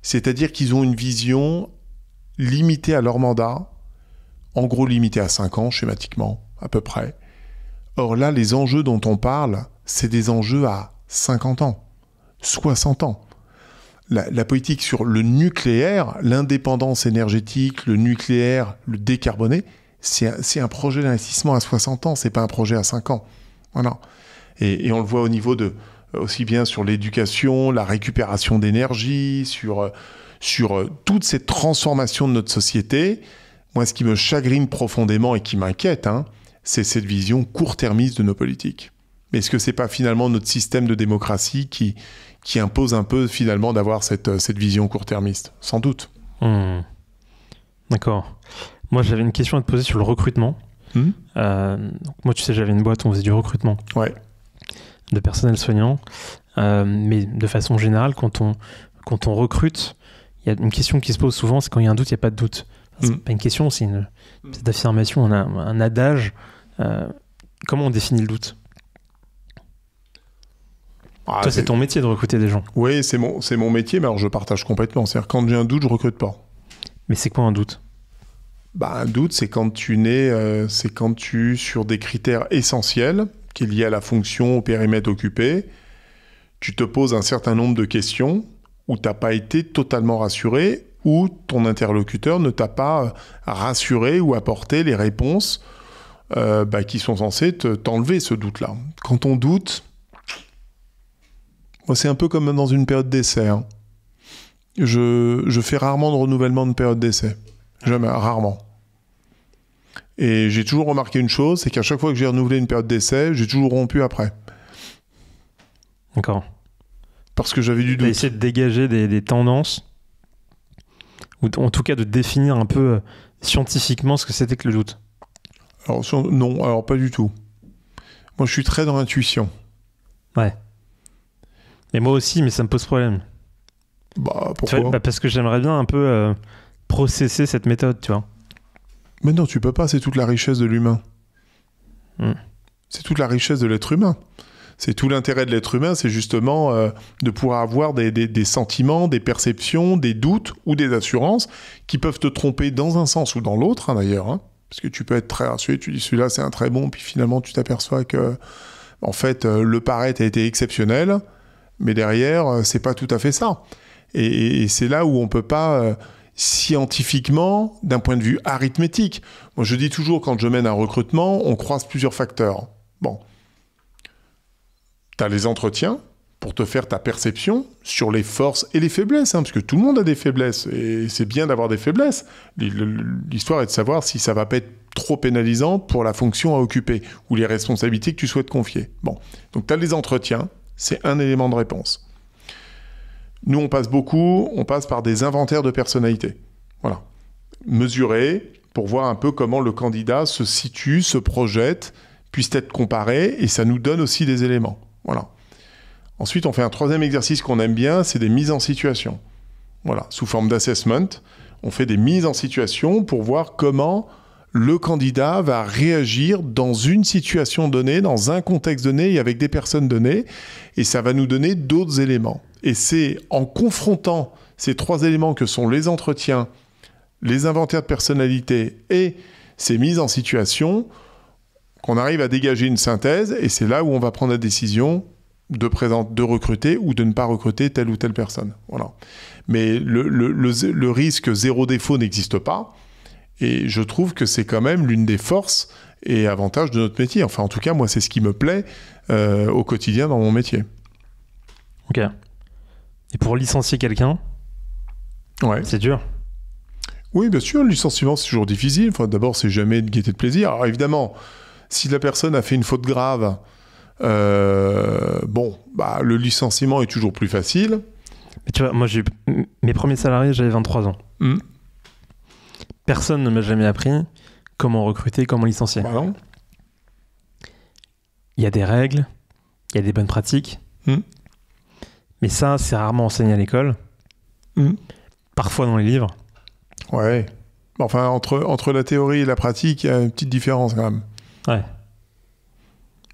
C'est-à-dire qu'ils ont une vision limité à leur mandat, en gros limité à 5 ans, schématiquement, à peu près. Or là, les enjeux dont on parle, c'est des enjeux à 50 ans, 60 ans. La politique sur le nucléaire, l'indépendance énergétique, le nucléaire, le décarboné, c'est un projet d'investissement à 60 ans, c'est pas un projet à 5 ans. Voilà. Et on le voit au niveau de, aussi bien sur l'éducation, la récupération d'énergie, sur toute cette transformation de notre société. Moi, ce qui me chagrine profondément et qui m'inquiète, c'est cette vision court-termiste de nos politiques. Mais est-ce que c'est pas finalement notre système de démocratie qui impose un peu finalement d'avoir cette vision court-termiste? Sans doute. D'accord. Moi, j'avais une question à te poser sur le recrutement. Donc moi, tu sais, j'avais une boîte où on faisait du recrutement Ouais. de personnel soignant. Mais de façon générale, quand on recrute, il y a une question qui se pose souvent, c'est quand il y a un doute, il n'y a pas de doute. Enfin, c'est pas une question, c'est une affirmation, on a un adage. Comment on définit le doute? Toi, c'est ton métier de recruter des gens. Oui, c'est mon métier, mais alors je partage complètement. C'est-à-dire, quand j'ai un doute, je recrute pas. Mais c'est quoi un doute? Un doute, c'est quand tu, sur des critères essentiels, qui est lié à la fonction, au périmètre occupé, tu te poses un certain nombre de questions où tu n'as pas été totalement rassuré, ou ton interlocuteur ne t'a pas rassuré ou apporté les réponses qui sont censées t'enlever ce doute-là. Quand on doute, moi, c'est un peu comme dans une période d'essai. Hein. Je fais rarement de renouvellement de période d'essai. Jamais, rarement. Et j'ai toujours remarqué une chose, c'est qu'à chaque fois que j'ai renouvelé une période d'essai, j'ai toujours rompu après. D'accord. Parce que j'avais du doute. T'as essayé de dégager des tendances, ou en tout cas de définir un peu scientifiquement ce que c'était que le doute. Alors, non, alors pas du tout. Moi, je suis très dans l'intuition. Ouais. Et moi aussi, mais ça me pose problème. Pourquoi? Parce que j'aimerais bien un peu processer cette méthode, tu vois. Mais non, tu peux pas, c'est toute la richesse de l'humain. C'est toute la richesse de l'être humain. C'est tout l'intérêt de l'être humain, c'est justement de pouvoir avoir des sentiments, des perceptions, des doutes ou des assurances qui peuvent te tromper dans un sens ou dans l'autre, d'ailleurs. Hein, parce que tu peux être très rassuré, tu dis celui-là c'est un très bon, puis finalement tu t'aperçois que en fait le paraître a été exceptionnel, mais derrière c'est pas tout à fait ça. Et c'est là où on peut pas scientifiquement, d'un point de vue arithmétique. Moi je dis toujours, quand je mène un recrutement, on croise plusieurs facteurs. Bon. Tu as les entretiens pour te faire ta perception sur les forces et les faiblesses, parce que tout le monde a des faiblesses, et c'est bien d'avoir des faiblesses. L'histoire est de savoir si ça va pas être trop pénalisant pour la fonction à occuper, ou les responsabilités que tu souhaites confier. Bon, donc tu as les entretiens, c'est un élément de réponse. Nous, on passe par des inventaires de personnalité. Voilà. Mesurer pour voir un peu comment le candidat se situe, se projette, puisse être comparé, et ça nous donne aussi des éléments. Voilà. Ensuite, on fait un troisième exercice qu'on aime bien, c'est des mises en situation. Voilà, sous forme d'assessment, on fait des mises en situation pour voir comment le candidat va réagir dans une situation donnée, dans un contexte donné et avec des personnes données, et ça va nous donner d'autres éléments. Et c'est en confrontant ces trois éléments que sont les entretiens, les inventaires de personnalité et ces mises en situation qu'on arrive à dégager une synthèse, et c'est là où on va prendre la décision de recruter ou de ne pas recruter telle ou telle personne. Voilà. Mais le risque zéro défaut n'existe pas, et je trouve que c'est quand même l'une des forces et avantages de notre métier. Enfin, en tout cas, moi, c'est ce qui me plaît au quotidien dans mon métier. Ok. Et pour licencier quelqu'un, c'est dur. Oui, bien sûr, le licenciement, c'est toujours difficile. Enfin, d'abord, c'est jamais de gaieté de plaisir. Alors, évidemment, si la personne a fait une faute grave, le licenciement est toujours plus facile. Mais tu vois, moi, j'ai eu mes premiers salariés, j'avais 23 ans. Personne ne m'a jamais appris comment recruter, comment licencier. Bah non. Il y a des règles, il y a des bonnes pratiques. Mais ça, c'est rarement enseigné à l'école. Parfois dans les livres. Ouais. Enfin, entre la théorie et la pratique, il y a une petite différence quand même. Ouais.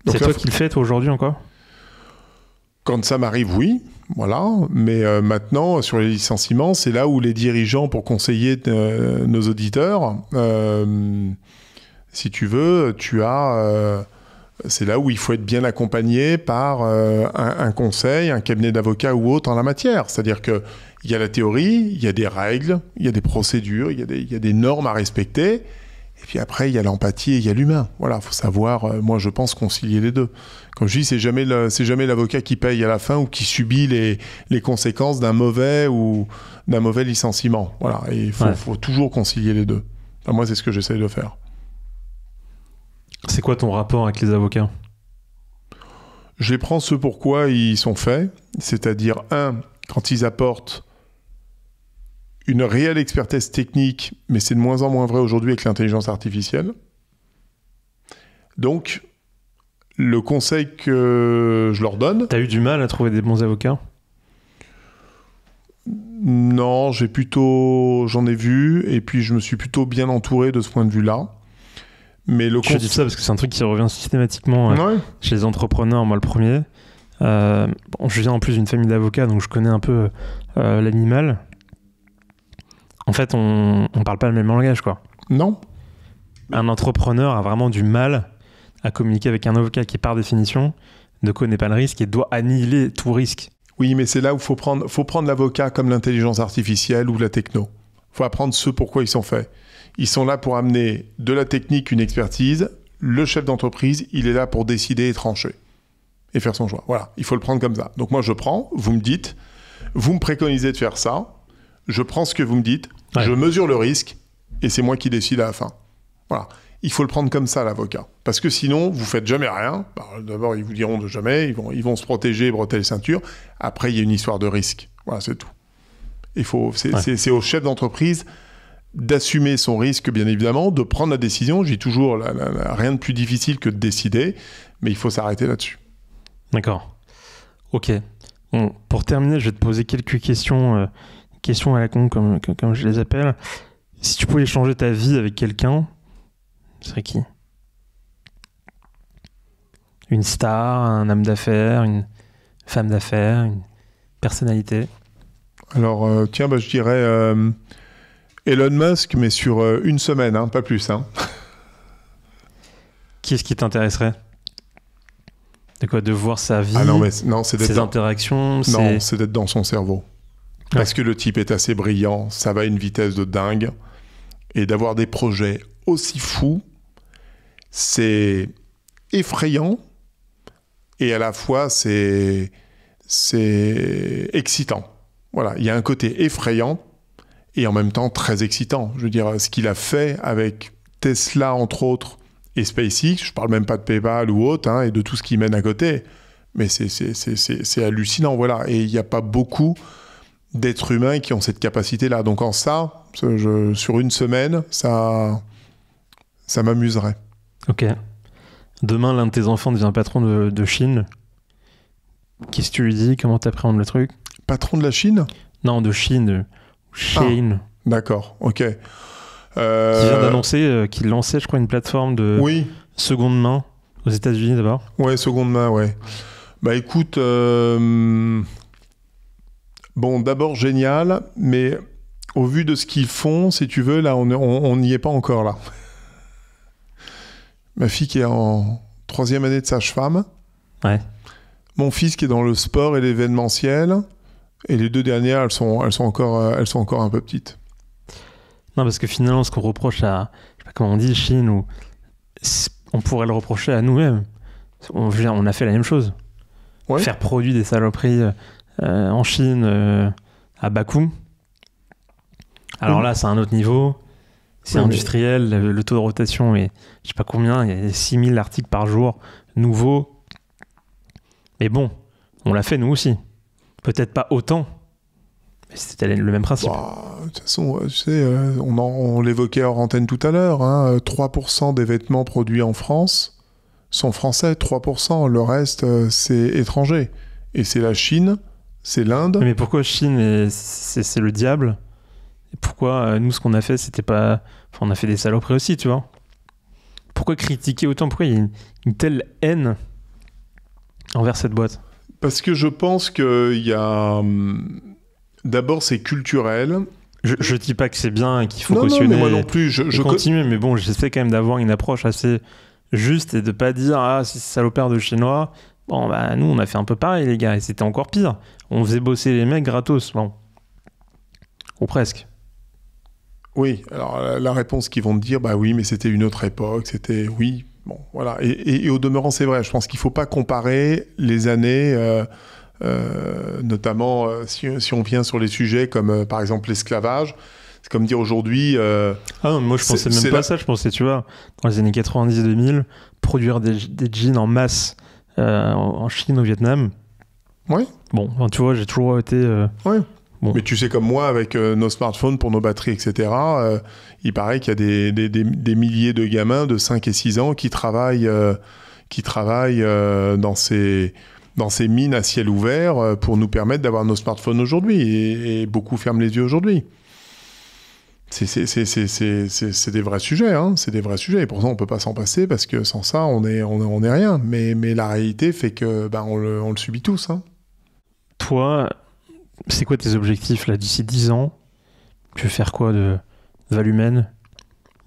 Donc c'est toi qui le fais, toi, aujourd'hui, encore ? Quand ça m'arrive, oui. Voilà. Mais maintenant, sur les licenciements, c'est là où les dirigeants, pour conseiller nos auditeurs, si tu veux, c'est là où il faut être bien accompagné par un conseil, un cabinet d'avocats ou autre en la matière. C'est-à-dire qu'il y a la théorie, il y a des règles, il y a des procédures, il y a des normes à respecter. Et puis après, il y a l'empathie et il y a l'humain. Voilà, il faut savoir, moi je pense, concilier les deux. Comme je dis, c'est jamais l'avocat qui paye à la fin ou qui subit les conséquences d'un mauvais licenciement. Voilà, et il faut toujours concilier les deux. Enfin, moi, c'est ce que j'essaie de faire. C'est quoi ton rapport avec les avocats ? Je les prends ce pourquoi ils sont faits, c'est-à-dire, quand ils apportent une réelle expertise technique, mais c'est de moins en moins vrai aujourd'hui avec l'intelligence artificielle. Donc, le conseil que je leur donne... T'as eu du mal à trouver des bons avocats ? Non, j'en ai vu, et puis je me suis plutôt bien entouré de ce point de vue-là. Mais je dis ça parce que c'est un truc qui revient systématiquement chez les entrepreneurs, moi le premier. Je viens en plus d'une famille d'avocats, donc je connais un peu l'animal. En fait, on parle pas le même langage, quoi. Non. Un entrepreneur a vraiment du mal à communiquer avec un avocat qui, par définition, ne connaît pas le risque et doit annihiler tout risque. Oui, mais c'est là où faut prendre l'avocat comme l'intelligence artificielle ou la techno. Faut apprendre ce pourquoi ils sont faits. Ils sont là pour amener de la technique, une expertise. Le chef d'entreprise, il est là pour décider et trancher. Et faire son choix. Voilà, il faut le prendre comme ça. Donc moi, je prends, vous me dites, vous me préconisez de faire ça, je prends ce que vous me dites, je mesure le risque, et c'est moi qui décide à la fin. Voilà. Il faut le prendre comme ça, l'avocat. Parce que sinon, vous faites jamais rien. D'abord, ils vous diront de jamais, ils vont se protéger, broter les ceintures. Après, il y a une histoire de risque. Voilà, c'est tout. C'est au chef d'entreprise d'assumer son risque, bien évidemment, de prendre la décision. J'ai toujours rien de plus difficile que de décider, mais il faut s'arrêter là-dessus. D'accord. Ok. Bon, pour terminer, je vais te poser quelques questions à la con, comme je les appelle. Si tu pouvais changer ta vie avec quelqu'un, ce serait qui ? Une star, un homme d'affaires, une femme d'affaires, une personnalité ? Alors, je dirais Elon Musk, mais sur une semaine, pas plus. Qui est-ce qui t'intéresserait ? De quoi ? De voir sa vie, c'est d'être ses interactions ? Non, c'est d'être dans son cerveau. Parce que le type est assez brillant, ça va à une vitesse de dingue. Et d'avoir des projets aussi fous, c'est effrayant et à la fois c'est excitant. Voilà, il y a un côté effrayant et en même temps très excitant. Je veux dire, ce qu'il a fait avec Tesla, entre autres, et SpaceX, je parle même pas de PayPal ou autre, et de tout ce qui mène à côté, mais c'est hallucinant, voilà. Et il n'y a pas beaucoup d'êtres humains qui ont cette capacité-là. Donc en ça, sur une semaine, ça m'amuserait. Ok. Demain, l'un de tes enfants devient patron de Chine. Qu'est-ce que tu lui dis ? Comment t'appréhendes le truc ? Patron de la Chine ? Non, de Chine. Shein. D'accord, ok. Qui vient d'annoncer qu'il lançait, je crois, une plateforme de seconde main aux États-Unis d'abord. Ouais, seconde main, ouais. Bah écoute, bon, d'abord génial, mais au vu de ce qu'ils font, si tu veux, là, on n'y est pas encore là. Ma fille qui est en 3e année de sage-femme. Ouais. Mon fils qui est dans le sport et l'événementiel. Et les 2 dernières, elles sont encore un peu petites. Non, parce que finalement, ce qu'on reproche à, je sais pas comment on dit, Chine, on pourrait le reprocher à nous-mêmes. On a fait la même chose. Ouais. Faire produire des saloperies en Chine à bas coût. Alors là, c'est un autre niveau. C'est industriel, le taux de rotation est, je sais pas combien, il y a 6000 articles par jour nouveaux. Mais bon, on l'a fait nous aussi. Peut-être pas autant, mais c'était le même principe. De toute façon, tu sais, on l'évoquait hors antenne tout à l'heure, 3% des vêtements produits en France sont français, 3%, le reste, c'est étranger. Et c'est la Chine, c'est l'Inde. Mais pourquoi Chine, c'est le diable ? Et pourquoi nous, ce qu'on a fait, c'était pas... Enfin, on a fait des saloperies aussi, tu vois. Pourquoi critiquer autant ? Pourquoi il y a une telle haine envers cette boîte ? Parce que je pense qu'il y a... D'abord, c'est culturel. Je dis pas que c'est bien et qu'il faut cautionner. Non, mais moi non plus. Je continue, mais bon, j'essaie quand même d'avoir une approche assez juste et de pas dire « Ah, c'est salopard de Chinois ». Bon, bah, nous, on a fait un peu pareil, les gars, et c'était encore pire. On faisait bosser les mecs gratos, bon. Ou presque. Oui, alors la réponse qu'ils vont te dire, bah oui, mais c'était une autre époque, c'était... Oui, bon, voilà. Et au demeurant, c'est vrai, je pense qu'il ne faut pas comparer les années, notamment si on vient sur les sujets comme, par exemple, l'esclavage. C'est comme dire aujourd'hui... non, moi, je pensais même pas à ça. Je pensais, tu vois, dans les années 90-2000, produire des jeans en masse en Chine, au Vietnam. Oui. Bon, enfin, tu vois, j'ai toujours été... Bon. Mais tu sais comme moi, avec nos smartphones pour nos batteries, etc., il paraît qu'il y a des milliers de gamins de 5 et 6 ans qui travaillent dans ces mines à ciel ouvert pour nous permettre d'avoir nos smartphones aujourd'hui. Et beaucoup ferment les yeux aujourd'hui. C'est des vrais sujets, hein. C'est des vrais sujets. Et pourtant, on peut pas s'en passer parce que sans ça, on est rien. Mais la réalité fait que on le subit tous, hein. Toi, c'est quoi tes objectifs là d'ici 10 ans? Tu veux faire quoi de Valumène?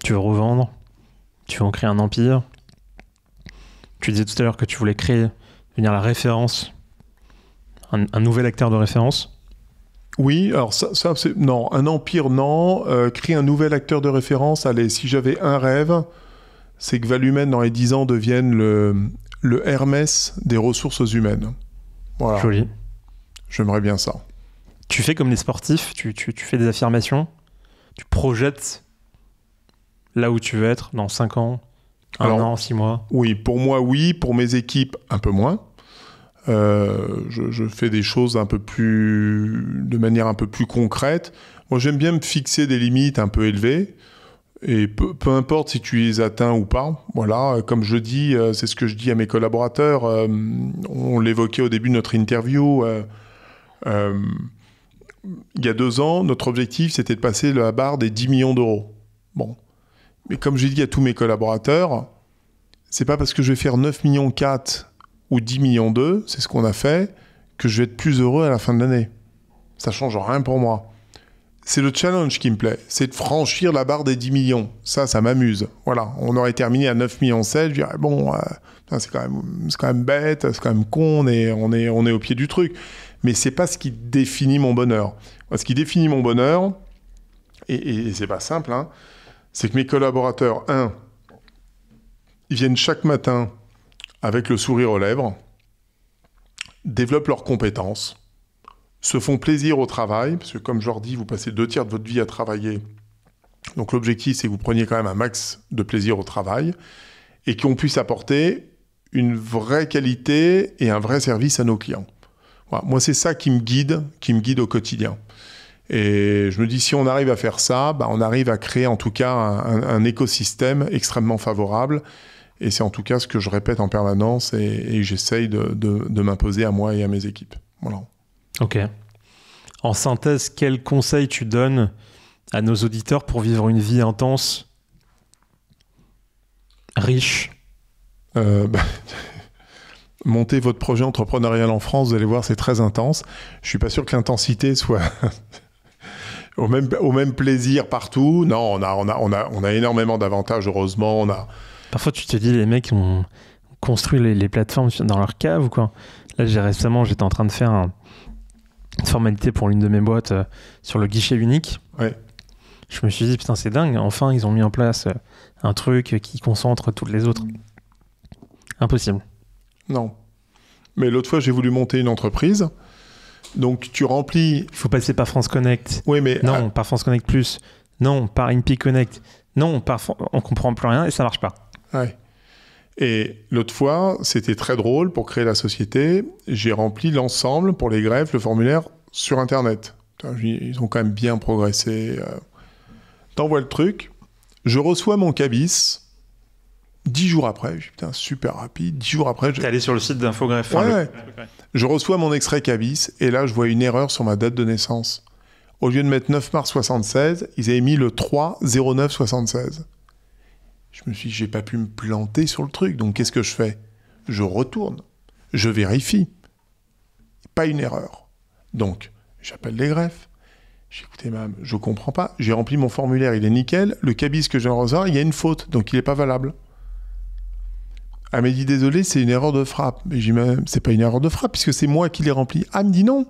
Tu veux revendre? Tu veux en créer un empire? Tu disais tout à l'heure que tu voulais devenir la référence, un nouvel acteur de référence. Oui, alors ça non, un empire, non. Créer un nouvel acteur de référence, allez, si j'avais un rêve, c'est que Valumène, dans les 10 ans, devienne le Hermès des ressources humaines. Voilà. Joli. J'aimerais bien ça. Tu fais comme les sportifs, tu fais des affirmations, tu projettes là où tu veux être dans 5 ans, un an, 6 mois. Oui, pour moi, oui. Pour mes équipes, un peu moins. Je fais des choses de manière un peu plus concrète. Moi, j'aime bien me fixer des limites un peu élevées. Et peu importe si tu les atteins ou pas. Voilà, comme je dis, c'est ce que je dis à mes collaborateurs. On l'évoquait au début de notre interview. Il y a 2 ans, notre objectif, c'était de passer la barre des 10 millions d'euros. Bon. Mais comme j'ai dit à tous mes collaborateurs, c'est pas parce que je vais faire 9 millions 4 ou 10 millions 2, c'est ce qu'on a fait, que je vais être plus heureux à la fin de l'année. Ça change rien pour moi. C'est le challenge qui me plaît, c'est de franchir la barre des 10 millions. Ça m'amuse. Voilà, on aurait terminé à 9 millions 7, je dirais, bon, c'est quand même bête, c'est quand même con, on est au pied du truc. Mais c'est pas ce qui définit mon bonheur. Ce qui définit mon bonheur, et c'est pas simple, hein, c'est que mes collaborateurs, ils viennent chaque matin avec le sourire aux lèvres, développent leurs compétences, se font plaisir au travail, parce que comme je leur dis, vous passez 2/3 de votre vie à travailler. Donc l'objectif, c'est que vous preniez quand même un max de plaisir au travail et qu'on puisse apporter une vraie qualité et un vrai service à nos clients. Voilà. Moi, c'est ça qui me guide au quotidien. Et je me dis, si on arrive à faire ça, on arrive à créer en tout cas un écosystème extrêmement favorable. Et c'est en tout cas ce que je répète en permanence et j'essaye de m'imposer à moi et à mes équipes. Voilà. Ok. En synthèse, quel conseil tu donnes à nos auditeurs pour vivre une vie intense, riche? Montez votre projet entrepreneurial en France, vous allez voir, c'est très intense. Je suis pas sûr que l'intensité soit au même plaisir partout. Non, on a énormément d'avantages, heureusement. Parfois, tu te dis, les mecs ont construit les plateformes dans leur cave ou quoi. Là, récemment, j'étais en train de faire une formalité pour l'une de mes boîtes sur le guichet unique. Ouais. Je me suis dit, putain, c'est dingue. Enfin, ils ont mis en place un truc qui concentre toutes les autres. Impossible. Non. Mais l'autre fois, j'ai voulu monter une entreprise. Donc, tu remplis... Il faut passer par France Connect. Oui, mais... Non, par France Connect Plus. Non, par INPI Connect. Non, on comprend plus rien et ça marche pas. Ouais. Et l'autre fois, c'était très drôle, pour créer la société, j'ai rempli l'ensemble, pour les greffes, le formulaire sur Internet. Ils ont quand même bien progressé. T'envoies le truc, je reçois mon cabis, 10 jours après, je dis, putain, super rapide, 10 jours après... T'es allé sur le site d'Infogreffe. Ouais. Je reçois mon extrait cabis, et là, je vois une erreur sur ma date de naissance. Au lieu de mettre 9 mars 76, ils avaient mis le 3-09 76. Je me suis dit, j'ai pas pu me planter sur le truc, donc qu'est-ce que je fais? Je retourne, je vérifie. Pas une erreur. Donc, j'appelle les greffes. J'ai dit, écoutez, madame, je comprends pas. J'ai rempli mon formulaire, il est nickel. Le cabis que je viens de recevoir, il y a une faute, donc il est pas valable. Elle m'a dit, désolé, c'est une erreur de frappe. Mais j'ai dit, c'est pas une erreur de frappe, puisque c'est moi qui l'ai rempli. Elle me dit non.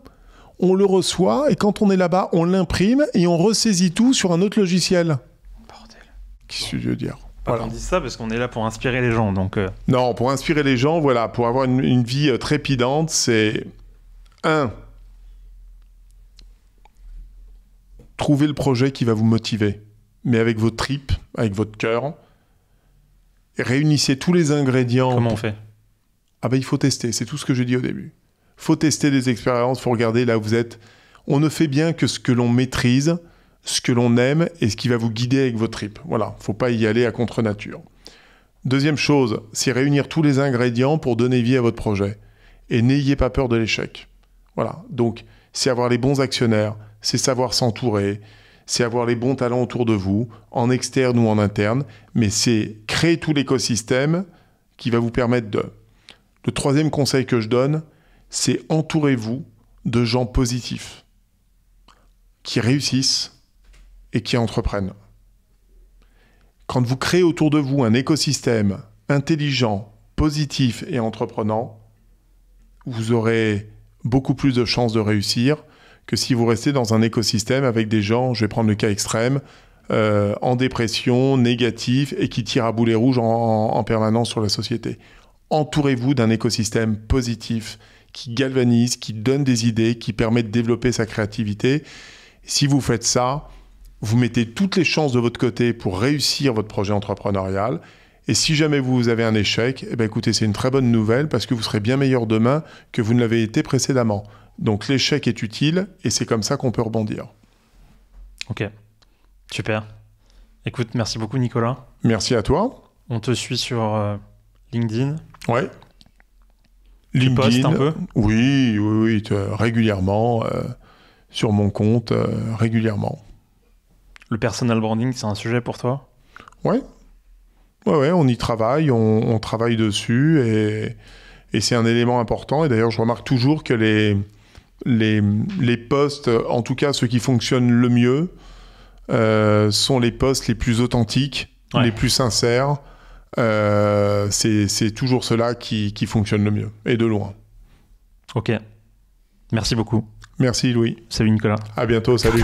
On le reçoit, et quand on est là-bas, on l'imprime, et on ressaisit tout sur un autre logiciel. Bordel. Qu'est-ce que je veux dire? Voilà. On dit ça parce qu'on est là pour inspirer les gens, donc... Non, pour inspirer les gens, voilà, pour avoir une vie trépidante, c'est... 1. Trouver le projet qui va vous motiver, mais avec vos tripes, avec votre cœur. Réunissez tous les ingrédients. Comment on fait? Ah ben, il faut tester, c'est tout ce que j'ai dit au début. Il faut tester des expériences, il faut regarder là où vous êtes. On ne fait bien que ce que l'on maîtrise, ce que l'on aime et ce qui va vous guider avec vos tripes. Voilà, faut pas y aller à contre-nature. Deuxième chose, c'est réunir tous les ingrédients pour donner vie à votre projet. Et n'ayez pas peur de l'échec. Voilà, donc c'est avoir les bons actionnaires, c'est savoir s'entourer, c'est avoir les bons talents autour de vous, en externe ou en interne, mais c'est créer tout l'écosystème qui va vous permettre de... Le troisième conseil que je donne, c'est entourez-vous de gens positifs, qui réussissent et qui entreprennent. Quand vous créez autour de vous un écosystème intelligent, positif et entreprenant, vous aurez beaucoup plus de chances de réussir que si vous restez dans un écosystème avec des gens, je vais prendre le cas extrême, en dépression, négatifs et qui tirent à boulet rouge en permanence sur la société. Entourez-vous d'un écosystème positif qui galvanise, qui donne des idées, qui permet de développer sa créativité. Si vous faites ça, vous mettez toutes les chances de votre côté pour réussir votre projet entrepreneurial. Et si jamais vous avez un échec, eh bien écoutez, c'est une très bonne nouvelle parce que vous serez bien meilleur demain que vous ne l'avez été précédemment. Donc l'échec est utile et c'est comme ça qu'on peut rebondir. Ok, super. Écoute, merci beaucoup Nicolas. Merci à toi. On te suit sur LinkedIn. Ouais. Tu postes un peu? Oui, régulièrement, sur mon compte, régulièrement. Le personal branding, c'est un sujet pour toi? Ouais, on y travaille, on travaille dessus et c'est un élément important. Et d'ailleurs, je remarque toujours que les posts, en tout cas ceux qui fonctionnent le mieux, sont les posts les plus authentiques, les plus sincères. C'est toujours cela qui fonctionne le mieux, et de loin. Ok, merci beaucoup. Merci Louis. Salut Nicolas. À bientôt, salut.